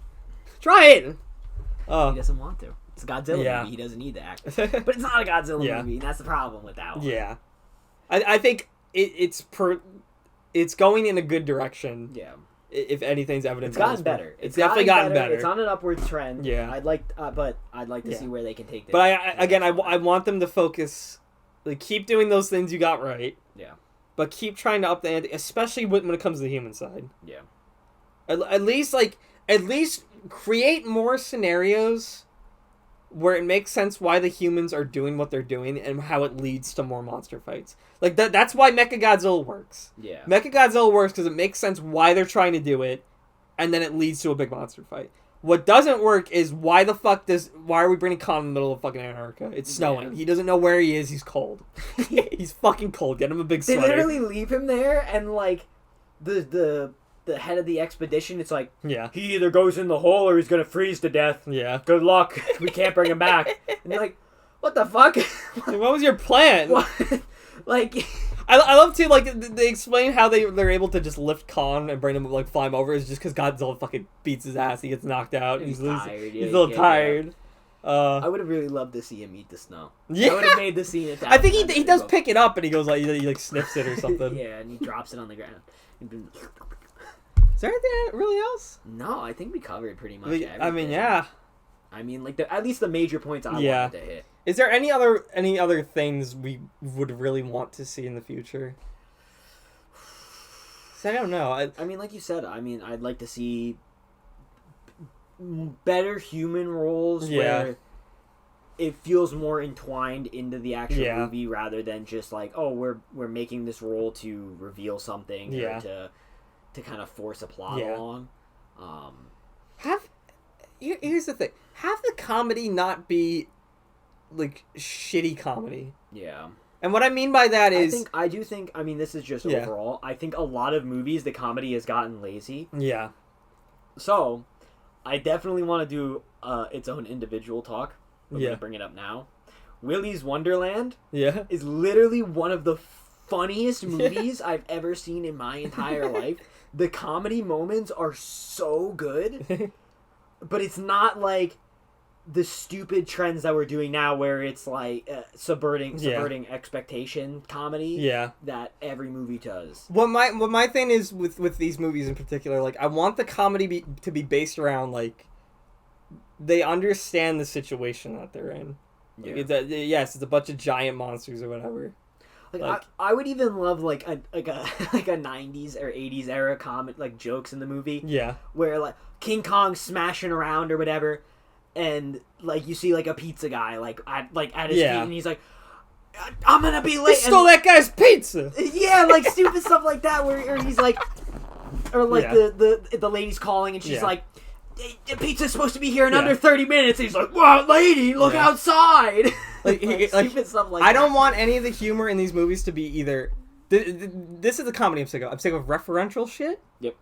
try it. He doesn't want to. It's a Godzilla movie. He doesn't need to act. But it's not a Godzilla movie, and that's the problem with that one. Yeah. I think it's going in a good direction. Yeah. If anything's evident. It's gotten better. It's definitely gotten better. It's on an upward trend. Yeah. I'd like to see where they can take this. But I want them to focus, like, keep doing those things you got right. Yeah. But keep trying to up the ante, especially when it comes to the human side. Yeah. At least create more scenarios where it makes sense why the humans are doing what they're doing and how it leads to more monster fights. Like, that's why Mechagodzilla works. Yeah. Mechagodzilla works because it makes sense why they're trying to do it, and then it leads to a big monster fight. What doesn't work is why are we bringing Khan in the middle of fucking Antarctica? It's snowing. Yeah. He doesn't know where he is. He's cold. He's fucking cold. Get him a big sweater. They literally leave him there, and, like, the head of the expedition, it's like, he either goes in the hole or he's gonna freeze to death. Yeah. Good luck. We can't bring him back. And they're like, what the fuck? What was your plan? What? Like, I love too, like, they explain how they're able to just lift Khan and bring him, like, fly him over is just because Godzilla fucking beats his ass. He gets knocked out. He's tired. He's a little tired. I would have really loved to see him eat the snow. Yeah. I would have made the scene at that. I think he does pick it up and he goes, like, he like sniffs it or something. Yeah, and he drops it on the ground. Is there anything really else? No, I think we covered pretty much everything. I mean, yeah. I mean, like, at least the major points I wanted to hit. Is there any other things we would really want to see in the future? I don't know. I mean, like you said, I'd like to see better human roles where it feels more entwined into the actual movie rather than just like, oh, we're making this role to reveal something or to kind of force a plot along. Here's the thing. Have the comedy not be like shitty comedy. Yeah. And what I mean by that is... I do think, this is just overall, I think a lot of movies, the comedy has gotten lazy. Yeah. So, I definitely want to do its own individual talk. I'm going to bring it up now. Willy's Wonderland is literally one of the funniest movies I've ever seen in my entire life. The comedy moments are so good, but it's not like the stupid trends that we're doing now where it's like subverting expectation comedy that every movie does. What my thing is with these movies in particular, like, I want the comedy to be based around, like, they understand the situation that they're in. Like, it's a bunch of giant monsters or whatever. Like I would even love like a 90s or 80s era comic like jokes in the movie. Yeah. Where like King Kong smashing around or whatever. And, like, you see, like, a pizza guy, like, at his feet, and he's like, I'm gonna be late. He stole that guy's pizza! Yeah, like, stupid stuff like that, where he's like, or, like, the lady's calling, and she's like, the pizza's supposed to be here in under 30 minutes, and he's like, wow, lady, look outside! Like, stupid stuff like that. I don't want any of the humor in these movies to be either... This is the comedy I'm sick of. I'm sick of referential shit. Yep.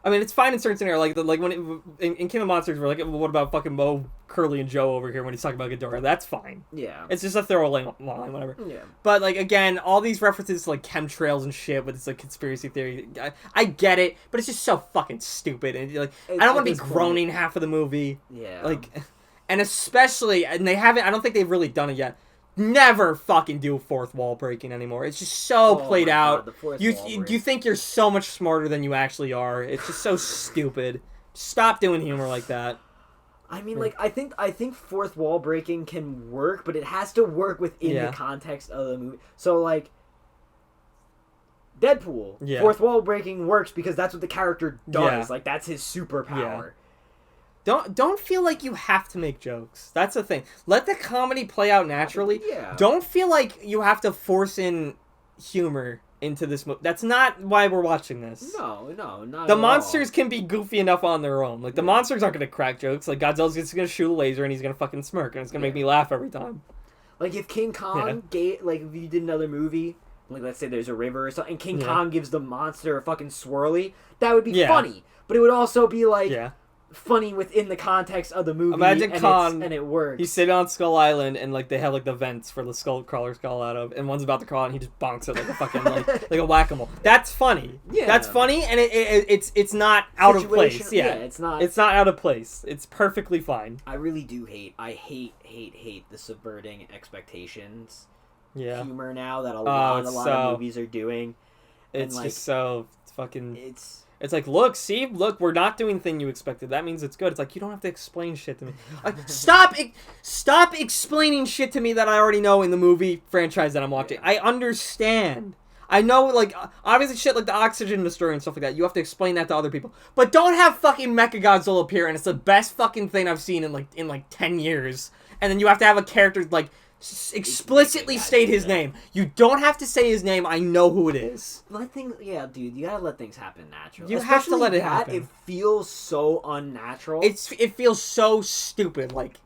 I mean, it's fine in certain scenarios, like when in King of Monsters, we're like, well, what about fucking Mo, Curly, and Joe over here when he's talking about Ghidorah? That's fine. Yeah. It's just a throwaway line, whatever. Yeah. But, like, again, all these references to, like, chemtrails and shit with this, like, conspiracy theory, I get it, but it's just so fucking stupid. And, like, I don't want to be groaning half of the movie. Yeah. Like, and especially, and they haven't, I don't think they've really done it yet, never fucking do fourth wall breaking anymore. It's just so played out. You think you're so much smarter than you actually are. It's just so stupid. Stop doing humor like that. I mean, like, I think fourth wall breaking can work, but it has to work within the context of the movie. So, like, Deadpool, fourth wall breaking works because that's what the character does. Yeah. Like, that's his superpower. Yeah. Don't feel like you have to make jokes. That's the thing. Let the comedy play out naturally. Yeah. Don't feel like you have to force in humor into this movie. That's not why we're watching this. No, not the at monsters all. can be goofy enough on their own. Like, the monsters aren't going to crack jokes. Like, Godzilla's just going to shoot a laser and he's going to fucking smirk and it's going to make me laugh every time. Like, if King Kong like, if you did another movie, like, let's say there's a river or something, and King Kong gives the monster a fucking swirly, that would be funny. But it would also be, like... funny within the context of the movie. Imagine Khan, and it works. He's sitting on Skull Island, and like they have like the vents for the skull crawlers crawl out of, and one's about to crawl, and he just bonks it like a fucking like a whack-a-mole. That's funny. Yeah, that's funny, and it's not out of place. Yeah, it's not out of place. It's perfectly fine. I really do hate the subverting expectations. Yeah, humor now that a lot of movies are doing. It's like, just so fucking. It's like, look, we're not doing the thing you expected. That means it's good. It's like, you don't have to explain shit to me. Like, stop explaining shit to me that I already know in the movie franchise that I'm watching. I understand. I know, like, obviously shit like the oxygen destroyer and stuff like that, you have to explain that to other people. But don't have fucking Mechagodzilla appear, and it's the best fucking thing I've seen in 10 years. And then you have to have a character, like, explicitly state his name. You don't have to say his name. I know who it is. Dude, you gotta let things happen naturally. You have to let it happen. It feels so unnatural. It feels so stupid. Like,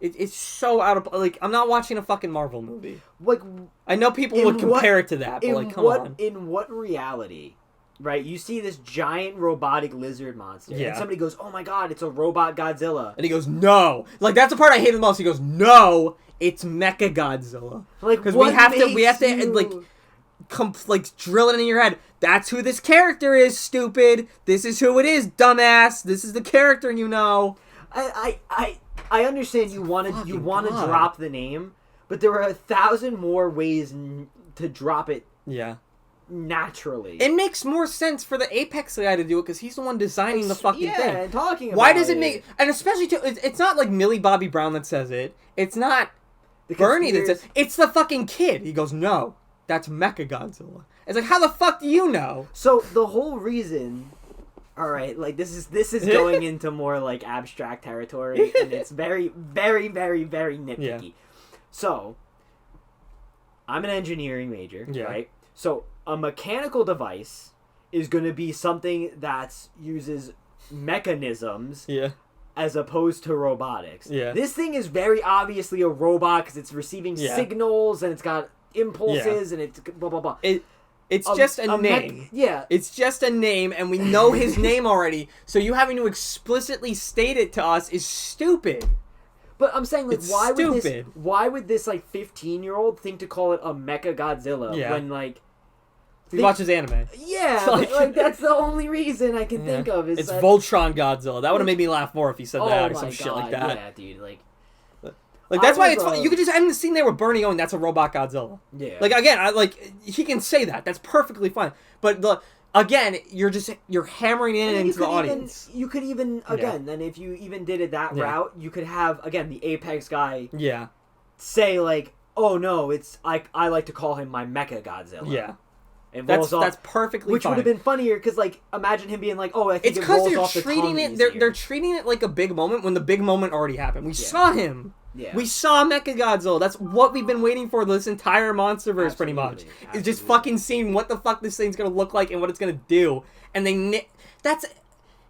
it's so out of... Like, I'm not watching a fucking Marvel movie. Like, I know people would compare it to that, but like, come on. In what reality... Right, you see this giant robotic lizard monster, and somebody goes, "Oh my god, it's a robot Godzilla," and he goes, "No!" Like, that's the part I hate the most. He goes, "No, it's Mecha Godzilla." Like, because we have to like like drill it in your head. That's who this character is, stupid. This is who it is, dumbass. This is the character, you know. I understand you want to drop the name, but there are 1,000 more ways to drop it. Yeah. Naturally, it makes more sense for the Apex guy to do it because he's the one designing the fucking thing. And talking about why does it make? And especially too, it's not like Millie Bobby Brown that says it. It's not Bernie that says. It's the fucking kid. He goes, no, that's Mechagodzilla. It's like, how the fuck do you know? So the whole reason. All right, like this is going into more like abstract territory, and it's very, very, very, very nitpicky. Yeah. So, I'm an engineering major, right? So a mechanical device is going to be something that uses mechanisms as opposed to robotics. Yeah. This thing is very obviously a robot because it's receiving signals and it's got impulses and it's blah, blah, blah. It's just a name. It's just a name, and we know his name already, so you having to explicitly state it to us is stupid. But I'm saying, like, why would this like 15-year-old think to call it a Mechagodzilla when like he watches anime? Yeah, like that's the only reason I can think of. Is it's Voltron Godzilla. That would have made me laugh more if he said that or some shit like that. Yeah, dude, like that's why it's funny. You could just end the scene there with Bernie going, "That's a robot Godzilla." Yeah. Like again, he can say that. That's perfectly fine. But again, you're hammering it into the audience. You could even then if you even did it that route, you could have again the Apex guy. Yeah. Say like, "Oh no, it's I like to call him my Mecha Godzilla." Yeah. That's perfectly which fine. Would have been funnier because like imagine him being like, "Oh, I think it's because they're treating it like a big moment when the big moment already happened. We saw him. Yeah. We saw Mechagodzilla. That's what we've been waiting for this entire Monsterverse, pretty much. It's just fucking seeing what the fuck this thing's gonna look like and what it's gonna do. And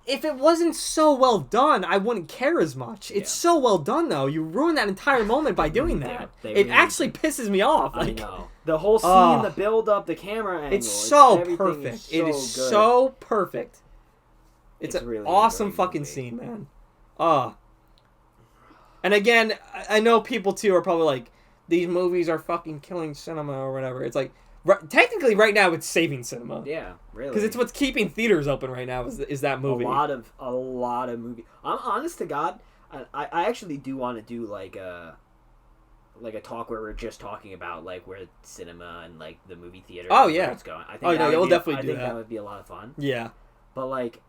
if it wasn't so well done, I wouldn't care as much. It's so well done, though. You ruined that entire moment by doing that. It actually pisses me off. I know. The whole scene, the build-up, the camera angle. It's so perfect. It is so perfect. It's an really awesome fucking scene, man. And again, I know people, too, are probably like, these movies are fucking killing cinema or whatever. It's like, technically, right now, it's saving cinema. Yeah, really. Because it's what's keeping theaters open right now is that movie. A lot of movies. I'm honest to God, I actually do want to do like a talk where we're just talking about like where cinema and like the movie theater. Oh yeah, where it's going. I think we'll definitely do that. I think that would be a lot of fun. Yeah, but like,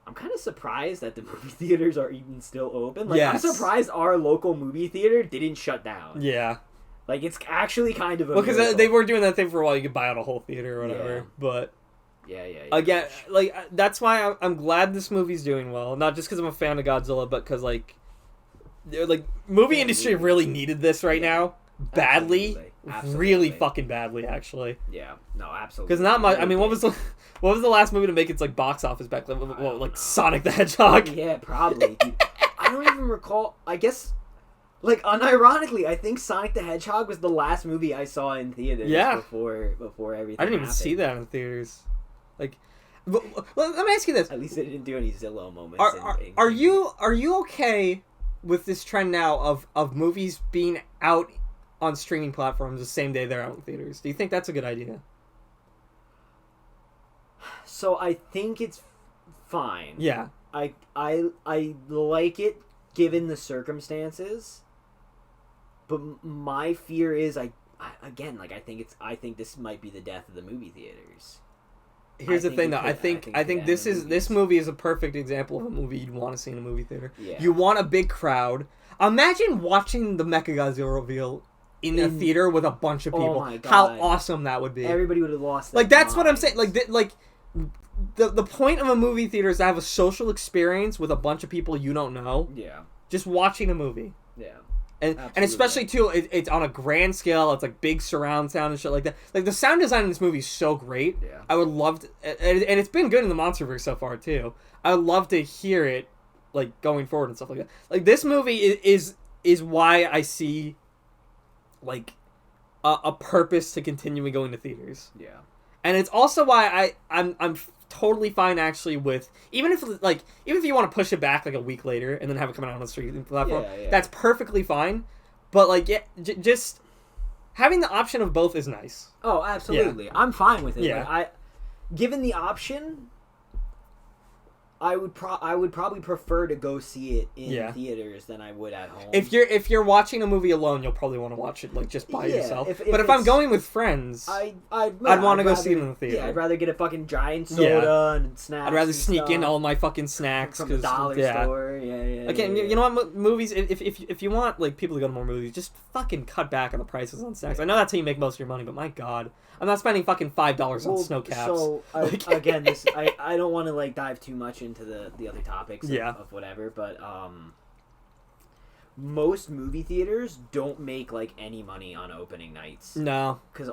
I'm kind of surprised that the movie theaters are even still open. Like, I'm surprised our local movie theater didn't shut down. Yeah. Like, it's actually kind of a because they were doing that thing for a while. You could buy out a whole theater or whatever. Yeah. But yeah. Again, like that's why I'm glad this movie's doing well. Not just because I'm a fan of Godzilla, but because like movie industry really needed this right now badly. Absolutely. Really fucking badly, actually. Yeah. No, absolutely. Because not much. I mean, what was the last movie to make its like box office back then? Like Sonic the Hedgehog? Yeah, probably. Dude, I don't even recall. I guess. Like, unironically, I think Sonic the Hedgehog was the last movie I saw in theaters before everything I didn't even see that in theaters. Like, well, let me ask you this. At least it didn't do any Zillow moments. Are you okay with this trend now of movies being out on streaming platforms the same day they're out in theaters? Do you think that's a good idea? So I think it's fine. Yeah. I like it given the circumstances. But my fear is I think this might be the death of the movie theaters. Here's the thing, though. I think this movie is a perfect example of a movie you'd want to see in a movie theater. Yeah. You want a big crowd. Imagine watching the Mechagodzilla reveal in a theater with a bunch of people. Oh my God. How awesome that would be! Everybody would have lost. Like that's what I'm saying. Like the point of a movie theater is to have a social experience with a bunch of people you don't know. Yeah. Just watching a movie. Yeah. And especially too, it's on a grand scale. It's like big surround sound and shit like that. Like the sound design in this movie is so great. Yeah. I would love to, and it's been good in the Monsterverse so far too. I would love to hear it, like going forward and stuff like that. Like this movie is why I see, like, a purpose to continuing going to theaters. Yeah. And it's also why I'm totally fine actually with even if you want to push it back like a week later and then have it come out on the streaming platform, that's perfectly fine. But like just having the option of both is nice. Oh, absolutely. Yeah. I'm fine with it. Yeah. Like, given the option, I would probably prefer to go see it in theaters than I would at home. If you're watching a movie alone, you'll probably want to watch it like just by yourself. If I'm going with friends, I'd want to go see it in the theater. Yeah, I'd rather get a fucking giant soda and snacks. I'd rather sneak in all my fucking snacks from the dollar store. Yeah. Again, you know what? Movies. If you want like people to go to more movies, just fucking cut back on the prices on snacks. I know that's how you make most of your money, but my God. I'm not spending fucking $5 on snow caps. So again, I don't want to like dive too much into the other topics of whatever, but most movie theaters don't make like any money on opening nights. No, because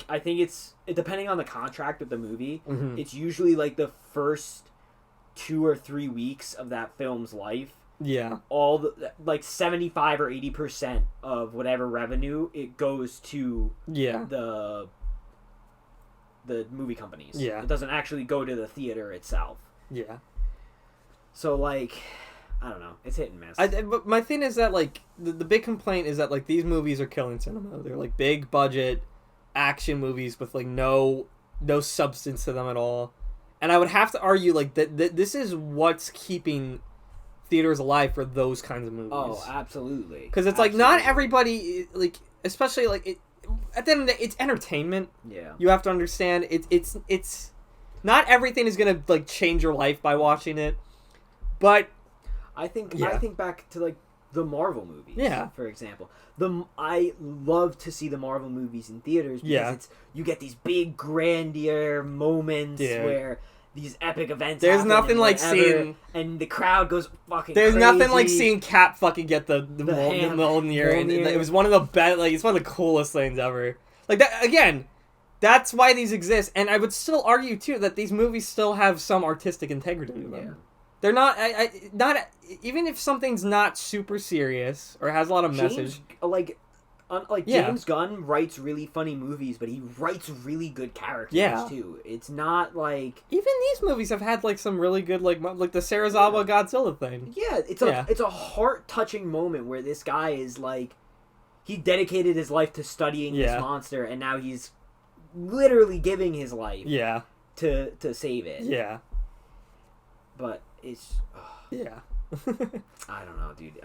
I think it's depending on the contract with the movie. Mm-hmm. It's usually like the first 2 or 3 weeks of that film's life. Yeah, all the like 75 or 80% of whatever revenue it goes to. The movie companies. Yeah. It doesn't actually go to the theater itself. Yeah. So, like, I don't know. It's hit and miss. But my thing is that, like, the big complaint is that, like, these movies are killing cinema. They're, like, big budget action movies with, like, no substance to them at all. And I would have to argue, like, that this is what's keeping theaters alive for those kinds of movies. Oh, absolutely. Because it's, like, not everybody, like, especially, like, at the end of the day, it's entertainment. Yeah. You have to understand it's not everything is gonna like change your life by watching it, but I think back to like the Marvel movies. Yeah. For example, I love to see the Marvel movies in theaters because you get these big grandeur moments where these epic events. There's nothing like seeing, and the crowd goes fucking. There's crazy. Nothing like seeing Cap fucking get the Mjolnir, and it was one of the best. Like it's one of the coolest things ever. Like that again. That's why these exist, and I would still argue too that these movies still have some artistic integrity to them. Yeah. They're not. Not even if something's not super serious or has a lot of message. James Gunn writes really funny movies, but he writes really good characters too. It's not like even these movies have had like some really good like the Serizawa Godzilla thing. Yeah, it's a heart touching moment where this guy is like he dedicated his life to studying this monster, and now he's literally giving his life to save it. Yeah, but it's I don't know, dude.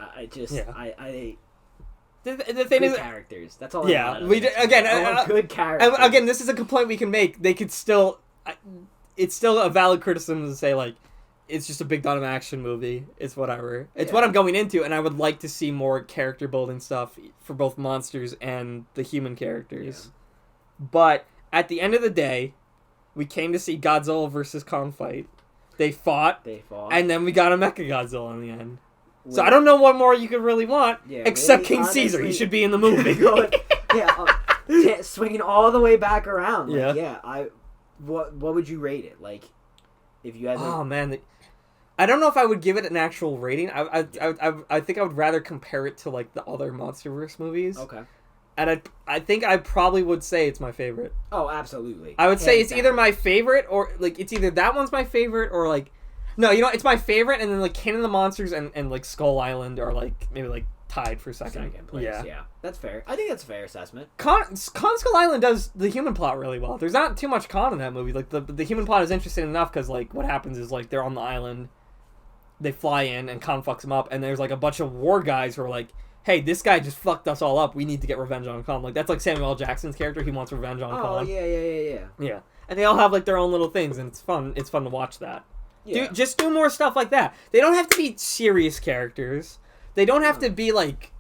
The thing is, characters. That's all. Yeah, good characters. Again, this is a complaint we can make. They could still, it's still a valid criticism to say like, it's just a big dumb action movie. It's whatever. It's what I'm going into, and I would like to see more character building stuff for both monsters and the human characters. Yeah. But at the end of the day, we came to see Godzilla versus Kong fight. They fought, and then we got a Mechagodzilla in the end. So I don't know what more you could really want, except really, King honestly, Caesar. He should be in the movie. Swinging all the way back around. Like, what would you rate it? Like, if you had. Oh man, I don't know if I would give it an actual rating. I think I would rather compare it to like the other Monsterverse movies. Okay. And I think I probably would say it's my favorite. Oh, absolutely. I would say it's either my favorite or like it's either that one's my favorite or like. No, you know, it's my favorite, and then, like, King of the Monsters and like, Skull Island are, like, maybe, like, tied for second place. Yeah. That's fair. I think that's a fair assessment. Kong Skull Island does the human plot really well. There's not too much Kong in that movie. Like, the human plot is interesting enough because, like, what happens is, like, they're on the island, they fly in, and Kong fucks them up, and there's, like, a bunch of war guys who are like, hey, this guy just fucked us all up. We need to get revenge on Kong. Like, that's, like, Samuel L. Jackson's character. He wants revenge on Kong. Oh, yeah. Yeah. And they all have, like, their own little things, and it's fun. It's fun to watch that. Yeah. Just do more stuff like that. They don't have to be serious characters. They don't have to be like...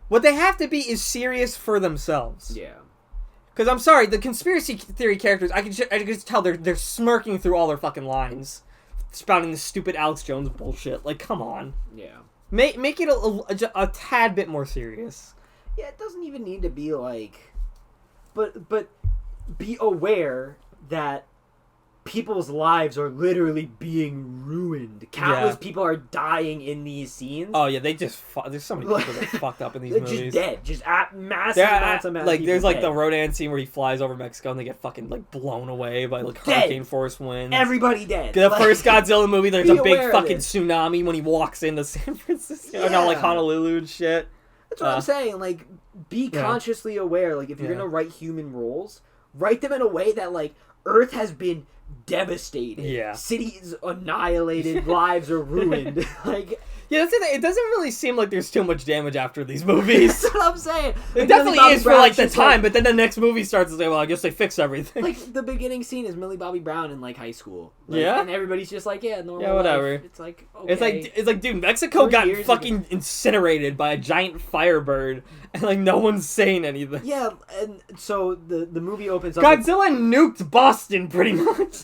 What they have to be is serious for themselves. Yeah. Because I'm sorry, the conspiracy theory characters, I can just tell they're smirking through all their fucking lines. Spouting this stupid Alex Jones bullshit. Like, come on. Yeah. Make it a tad bit more serious. Yeah, it doesn't even need to be like... But be aware that... people's lives are literally being ruined. Countless people are dying in these scenes. Oh yeah, they just there's so many people that fucked up in these movies. Just dead, just massive amounts of like there's like the Rodan scene where he flies over Mexico and they get fucking like blown away by like hurricane force winds. Everybody dead. The first Godzilla movie, there's a big fucking tsunami when he walks into San Francisco, like Honolulu and shit. That's what I'm saying. Like, be consciously aware. Like, if you're gonna write human roles, write them in a way that, like, Earth has been devastated. Yeah. Cities annihilated, lives are ruined. Like, yeah, that's it. It doesn't really seem like there's too much damage after these movies. That's what I'm saying. It definitely is for, like, the time, but then the next movie starts and say, well, I guess they fixed everything. Like, the beginning scene is Millie Bobby Brown in, like, high school. Like, yeah? And everybody's just like, yeah, normal whatever. life. It's like, okay. It's like, dude, Mexico got fucking incinerated by a giant firebird, and, like, no one's saying anything. Yeah, and so the movie opens up... Godzilla nuked Boston, pretty much.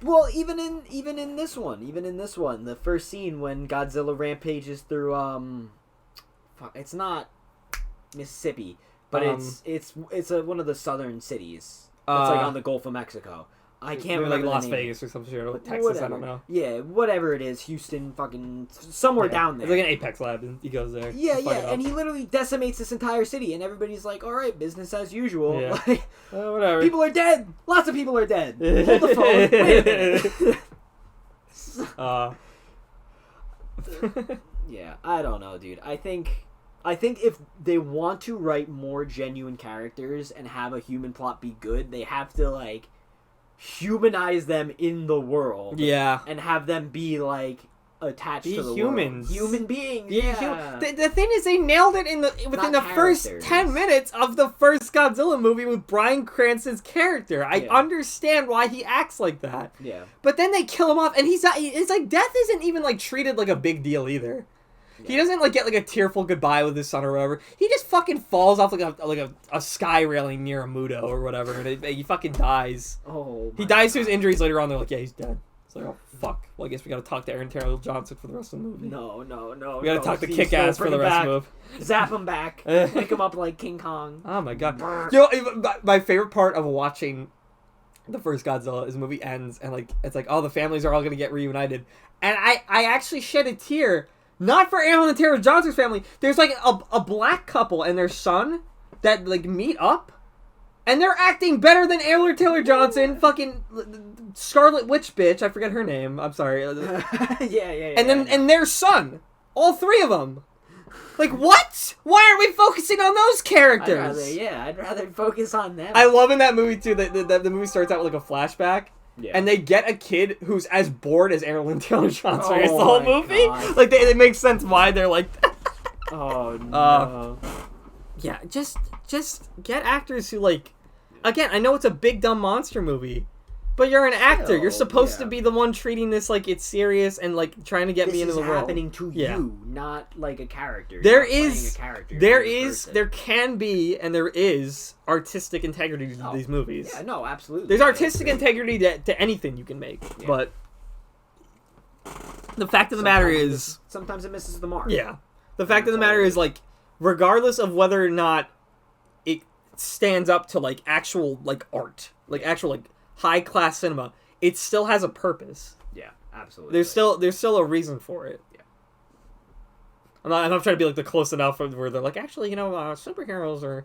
Well, even in this one, the first scene when Godzilla rampages through it's not Mississippi, but it's one of the southern cities. It's like on the Gulf of Mexico. I can't remember like Las Vegas or some shit, or Texas. Whatever. I don't know. Yeah, whatever it is, Houston, fucking somewhere down there. It's like an Apex lab, and he goes there. Yeah, and he literally decimates this entire city, and everybody's like, "All right, business as usual." Yeah. Like, whatever. People are dead. Lots of people are dead. Hold the phone. Wait a minute. Yeah, I don't know, dude. I think if they want to write more genuine characters and have a human plot be good, they have to, like, humanize them in the world. Yeah. And have them be, like, attached to the humans. world. Human beings. Yeah. The thing is, they nailed it within the first 10 minutes of the first Godzilla movie with Bryan Cranston's character. I understand why he acts like that. Yeah. But then they kill him off, and it's like death isn't even, like, treated like a big deal either. Yeah. He doesn't, like, get, like, a tearful goodbye with his son or whatever. He just fucking falls off like a sky railing near a Muto or whatever, and he fucking dies. Oh, he dies to his injuries later on. They're like, yeah, he's dead. It's like, oh, fuck. Well, I guess we gotta talk to Aaron Taylor Johnson for the rest of the movie. No. We gotta talk to Kick-Ass for the rest of the movie. Zap him back. Wake him up like King Kong. Oh, my God. You know, my favorite part of watching the first Godzilla is the movie ends, and, like, it's like, oh, the families are all gonna get reunited. And I actually shed a tear. Not for Aaron Taylor Johnson's family. There's, like, a black couple and their son that, like, meet up. And they're acting better than Aaron Taylor Johnson. Fucking Scarlet Witch bitch. I forget her name. I'm sorry. Yeah. And their son. All three of them. Like, what? Why aren't we focusing on those characters? I'd rather focus on them. I love in that movie, too, that the movie starts out with, like, a flashback. Yeah. And they get a kid who's as bored as Aaron Taylor Johnson is the whole movie. God. Like, it makes sense why they're like that. Oh, no. Yeah, just get actors who, like... Again, I know it's a big, dumb monster movie, but you're an actor. You're supposed to be the one treating this like it's serious and, like, trying to get me into the world. This is happening to you, not like a character. There can be, and there is, artistic integrity to these movies. Yeah, no, absolutely. There's artistic integrity to anything you can make, but the fact of the matter is... Sometimes it misses the mark. Yeah. The fact of the matter is, like, regardless of whether or not it stands up to, like, actual, like, art, like, actual, like, high-class cinema, it still has a purpose. Yeah, absolutely. There's still a reason for it. Yeah. I'm not trying to be, like, the close enough where they're like, actually, you know, superheroes are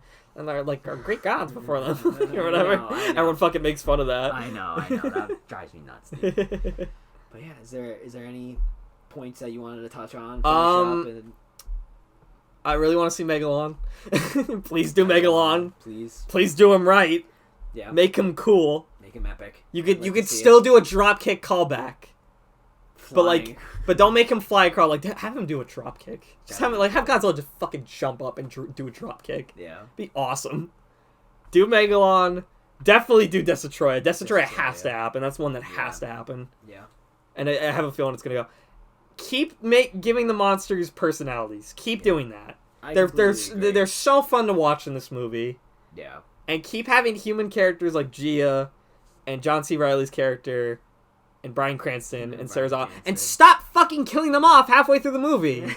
great gods before them, or whatever. I know. Everyone fucking makes fun of that. I know. That drives me nuts, dude. But yeah, is there any points that you wanted to touch on? I really want to see Megalon. Please do Megalon. Please do him right. Yeah. Make him cool. Make him epic. You could still do a dropkick callback. Flying. But don't make him fly across. Like, have him do a dropkick. Just have Godzilla just fucking jump up and do a dropkick. Yeah. Be awesome. Do Megalon. Definitely do Destroyer. Destroyer has to happen. That's one that has to happen. Yeah. And I have a feeling it's gonna go. Keep giving the monsters personalities. Keep doing that. They're so fun to watch in this movie. Yeah. And keep having human characters like Gia and John C. Reilly's character and Bryan Cranston and Sarah Zahn. And stop fucking killing them off halfway through the movie.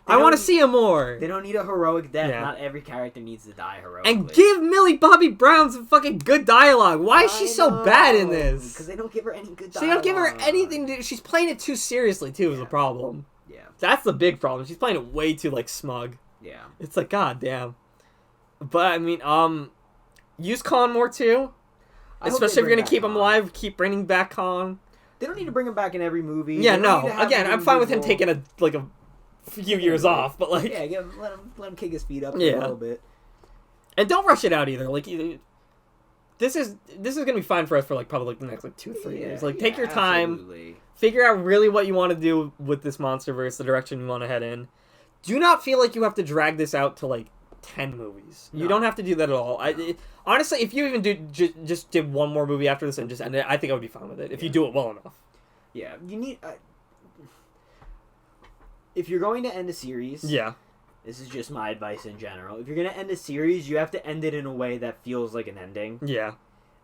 I want to see them more. They don't need a heroic death. Yeah. Not every character needs to die heroically. And give Millie Bobby Brown some fucking good dialogue. Why is she so bad in this? Because they don't give her any good dialogue. They don't give her anything. She's playing it too seriously, too, is the problem. Yeah. That's the big problem. She's playing it way too, like, smug. Yeah. It's like, god damn. But, I mean, use Khan more, too. Especially if you're going to keep him alive, keep bringing back Khan. They don't need to bring him back in every movie. Yeah, no. Again, I'm fine with him taking a few years off, but like let him kick his feet up a little bit, and don't rush it out either. Like this is gonna be fine for us for like probably like the next like 2-3 years. Like take your time, figure out really what you want to do with this Monsterverse, the direction you want to head in. Do not feel like you have to drag this out to like 10 movies. No. You don't have to do that at all. No. Honestly, if you even just did one more movie after this and just end it, I think I would be fine with it if you do it well enough. Yeah, you need. If you're going to end a series, this is just my advice in general. If you're going to end a series, you have to end it in a way that feels like an ending. Yeah.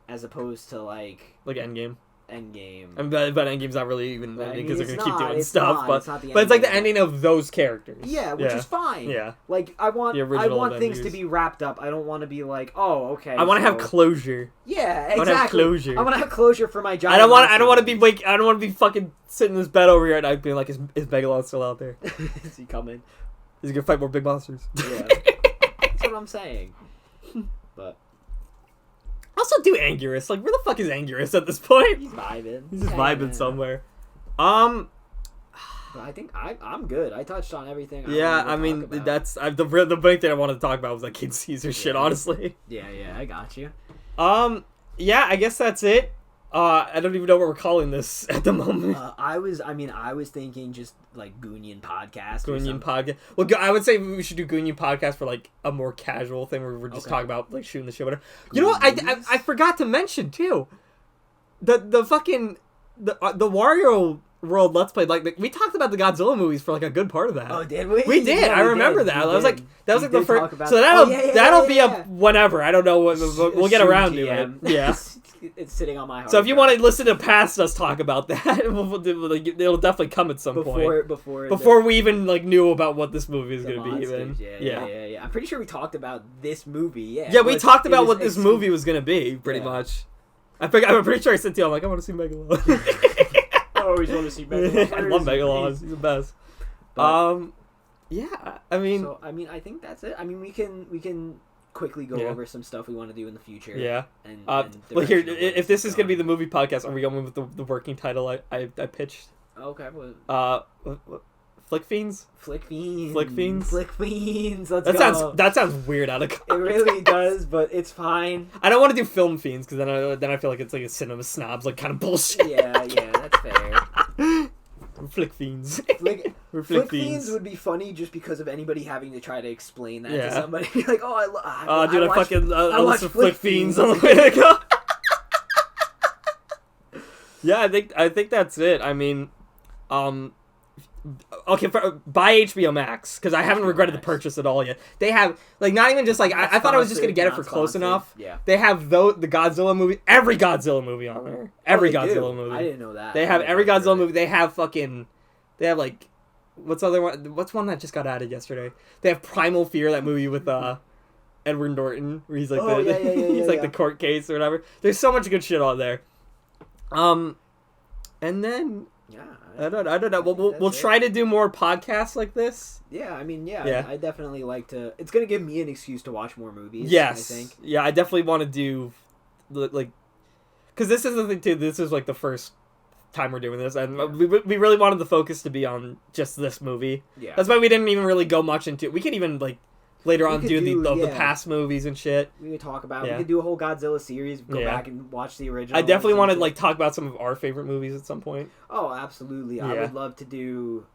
As opposed to like Endgame. Endgame. But Endgame's not really even ending because they're gonna keep doing stuff. But it's like the ending of those characters. Yeah, which is fine. Yeah. Like I want things to be wrapped up. I don't want to be like, oh, okay. I want to have closure. Yeah, exactly. I want to have closure for my job. I don't want to be fucking sitting in this bed over here at night being like, is Megalon still out there? Is he coming? Is he gonna fight more big monsters? Yeah. That's what I'm saying. But. Also, do Anguirus. Like, where the fuck is Anguirus at this point? He's vibing. He's just vibing somewhere. But I think I'm good. I touched on everything. I mean, that's the big thing I wanted to talk about was that King Caesar shit. Honestly. Yeah, I got you. Yeah, I guess that's it. I don't even know what we're calling this at the moment. I was thinking just like Goonion podcast. Goonion podcast. Well, I would say we should do Goonion podcast for like a more casual thing where we're just talking about like shooting the shit. Whatever. You know what? I forgot to mention too. The fucking the Wario World Let's Play. Like we talked about the Godzilla movies for like a good part of that. Oh, did we? We did. Yeah, I remember that. That was like the first. So that'll be up whenever. I don't know what we'll get around to it. Yeah. It's sitting on my heart. So if you want to listen to past us talk about that, it'll definitely come at some point. Before we even like knew about what this movie is going to be. Even yeah. I'm pretty sure we talked about this movie. Yeah, we talked about what this movie was going to be. Pretty much. I'm pretty sure I said to you, I'm like, I want to see Megalon. I always want to see Megalon. I love Megalon. He's the best. Yeah. I mean, I think that's it. I mean, we can quickly go over some stuff we want to do in the future. Yeah. And well, here, if this is going to be the movie podcast, are we going with the working title I pitched? Okay. Flick Fiends? Flick Fiends. Flick Fiends? Flick Fiends. Let's go. That sounds weird out of context. It really does, but it's fine. I don't want to do Film Fiends because then I feel like it's like a cinema snobs like kind of bullshit. Yeah, that's fair. Flick Fiends. Flick Fiends would be funny just because of anybody having to try to explain that to somebody. Like, I watch Flick Fiends on the way to go. Yeah, I think that's it. I mean, okay, buy HBO Max because I haven't regretted the purchase at all yet. They have like not even just like I thought I was just gonna get it for close enough. Yeah. They have the Godzilla movie, every Godzilla movie on there. Every Godzilla movie. I didn't know that. They have every Godzilla movie. They have like what's one that just got added yesterday? They have Primal Fear, that movie with Edward Norton, where he's like the court case or whatever. There's so much good shit on there. And then I don't know. We'll try to do more podcasts like this. Yeah, I mean, I definitely like to. It's gonna give me an excuse to watch more movies. Yes, I think. Yeah, I definitely want to do like, because this is the thing too. This is like the first time we're doing this, and we really wanted the focus to be on just this movie. Yeah, that's why we didn't even really go much into it. We could even like later on do the past movies and shit. We could talk about. We could do a whole Godzilla series. Go back and watch the original. I definitely want to like talk about some of our favorite movies at some point. Oh, absolutely! Yeah. I would love to do.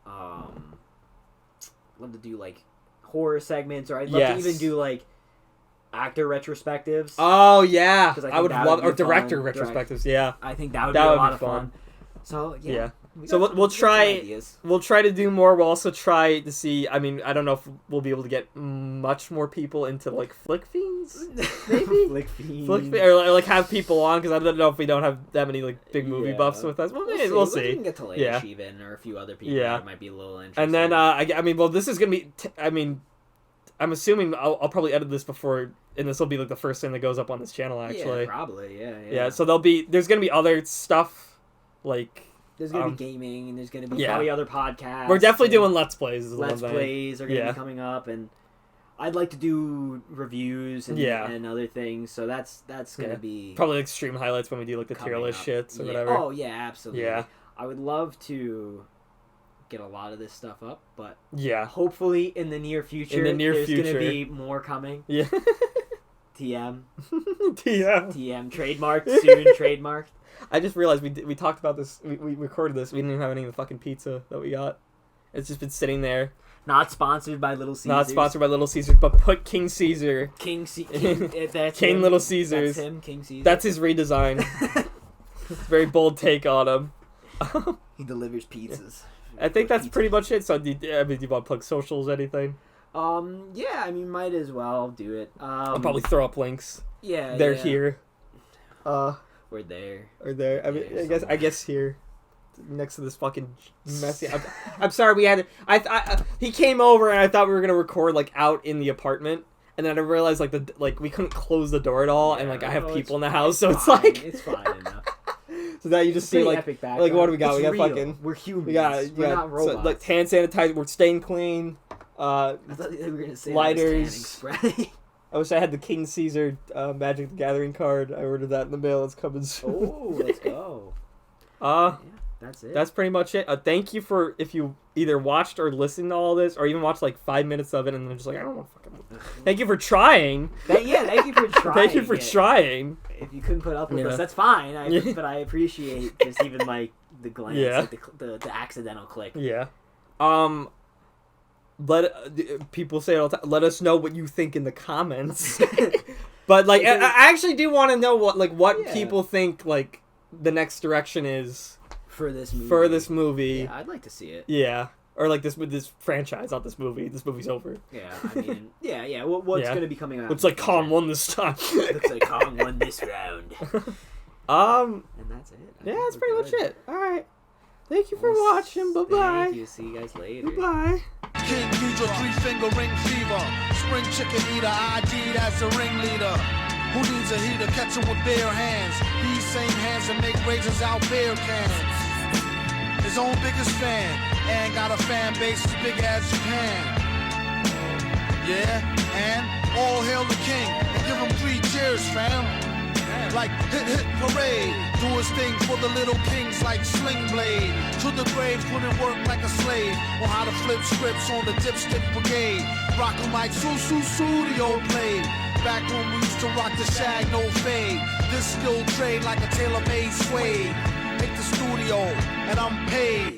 Like horror segments, or I'd love to even do like actor retrospectives. Oh yeah, I would love or director retrospectives. Yeah, I think that would be a lot of fun. So yeah. So we'll try to do more. We'll also try to see. I mean, I don't know if we'll be able to get much more people into like Flick Fiends, maybe Flick Fiends, or like have people on because I don't know if we don't have that many like big movie buffs with us. Well, we'll see. We can get to Leish even or a few other people that might be a little interesting. And then I mean, well, this is gonna be. I'm assuming I'll probably edit this before, and this will be like the first thing that goes up on this channel. Actually, probably, yeah. So there's gonna be other stuff like. There's going to be gaming, and there's going to be probably other podcasts. We're definitely doing Let's Plays. Let's Plays are going to be coming up, and I'd like to do reviews and other things, so that's going to be... Probably like stream highlights when we do like the tier list shits or whatever. Oh, yeah, absolutely. Yeah. I would love to get a lot of this stuff up, but yeah, hopefully in the near future, there's going to be more coming. Yeah. TM. TM. TM. Trademarked. Soon trademarked. I just realized we talked about this. We recorded this. We didn't even have any of the fucking pizza that we got. It's just been sitting there. Not sponsored by Little Caesars. Not sponsored by Little Caesars, but put King Caesar. King that's King Little Caesars. That's him, King Caesar. That's his redesign. It's a very bold take on him. He delivers pizzas. I think that's pretty much it. So, do you want to plug socials, anything? Yeah, I mean, might as well do it. I'll probably throw up links. Yeah, they're here. We're there. Or there. I mean, I guess here, next to this fucking messy. I'm sorry. We had. He came over and I thought we were gonna record like out in the apartment, and then I realized like we couldn't close the door at all, and like I have people in the house, so it's like it's fine enough. So that you just see like what do we got? We got real. fucking. We're humans. We're not robots. So, like hand sanitizer. We're staying clean. I thought they were gonna say lighters. Spray. I wish I had the King Caesar Magic the Gathering card. I ordered that in the mail. It's coming soon. Oh, let's go. Yeah, that's it. That's pretty much it. Thank you for if you either watched or listened to all this, or even watched like 5 minutes of it, and then just like I don't want to fucking. Thank you for trying. Thank you for trying. Thank you for trying. If you couldn't put up with us, that's fine. But I appreciate just even like the glance, like the accidental click. Yeah. People say it all the time. Let us know what you think in the comments. But like, I actually do want to know what people think like the next direction is for this movie. Yeah, I'd like to see it. Yeah, or like this franchise, not this movie. This movie's over. Yeah, I mean, yeah. What's going to be coming out? Looks like Kong won this time. Looks like Kong won this round. And that's it. That's pretty much it. All right. Thank you for watching. Bye-bye. Thank you. See you guys later. Bye-bye. King Ghidra, 3-finger ring fever. Spring chicken eater, ID'd as the ringleader. Who needs a heater? Catch him with bare hands. These same hands that make razors out beer cans. His own biggest fan. And got a fan base as big as Japan. Yeah, and all hail the king. And give him 3 cheers, fam. Like hit parade, do his thing for the little kings like Sling Blade. To the grave, put in work like a slave. On how to flip scripts on the dipstick brigade. Rock 'em like the old blade. Back when we used to rock the shag, no fade. This skill trade like a tailor-made suede. Make the studio, and I'm paid.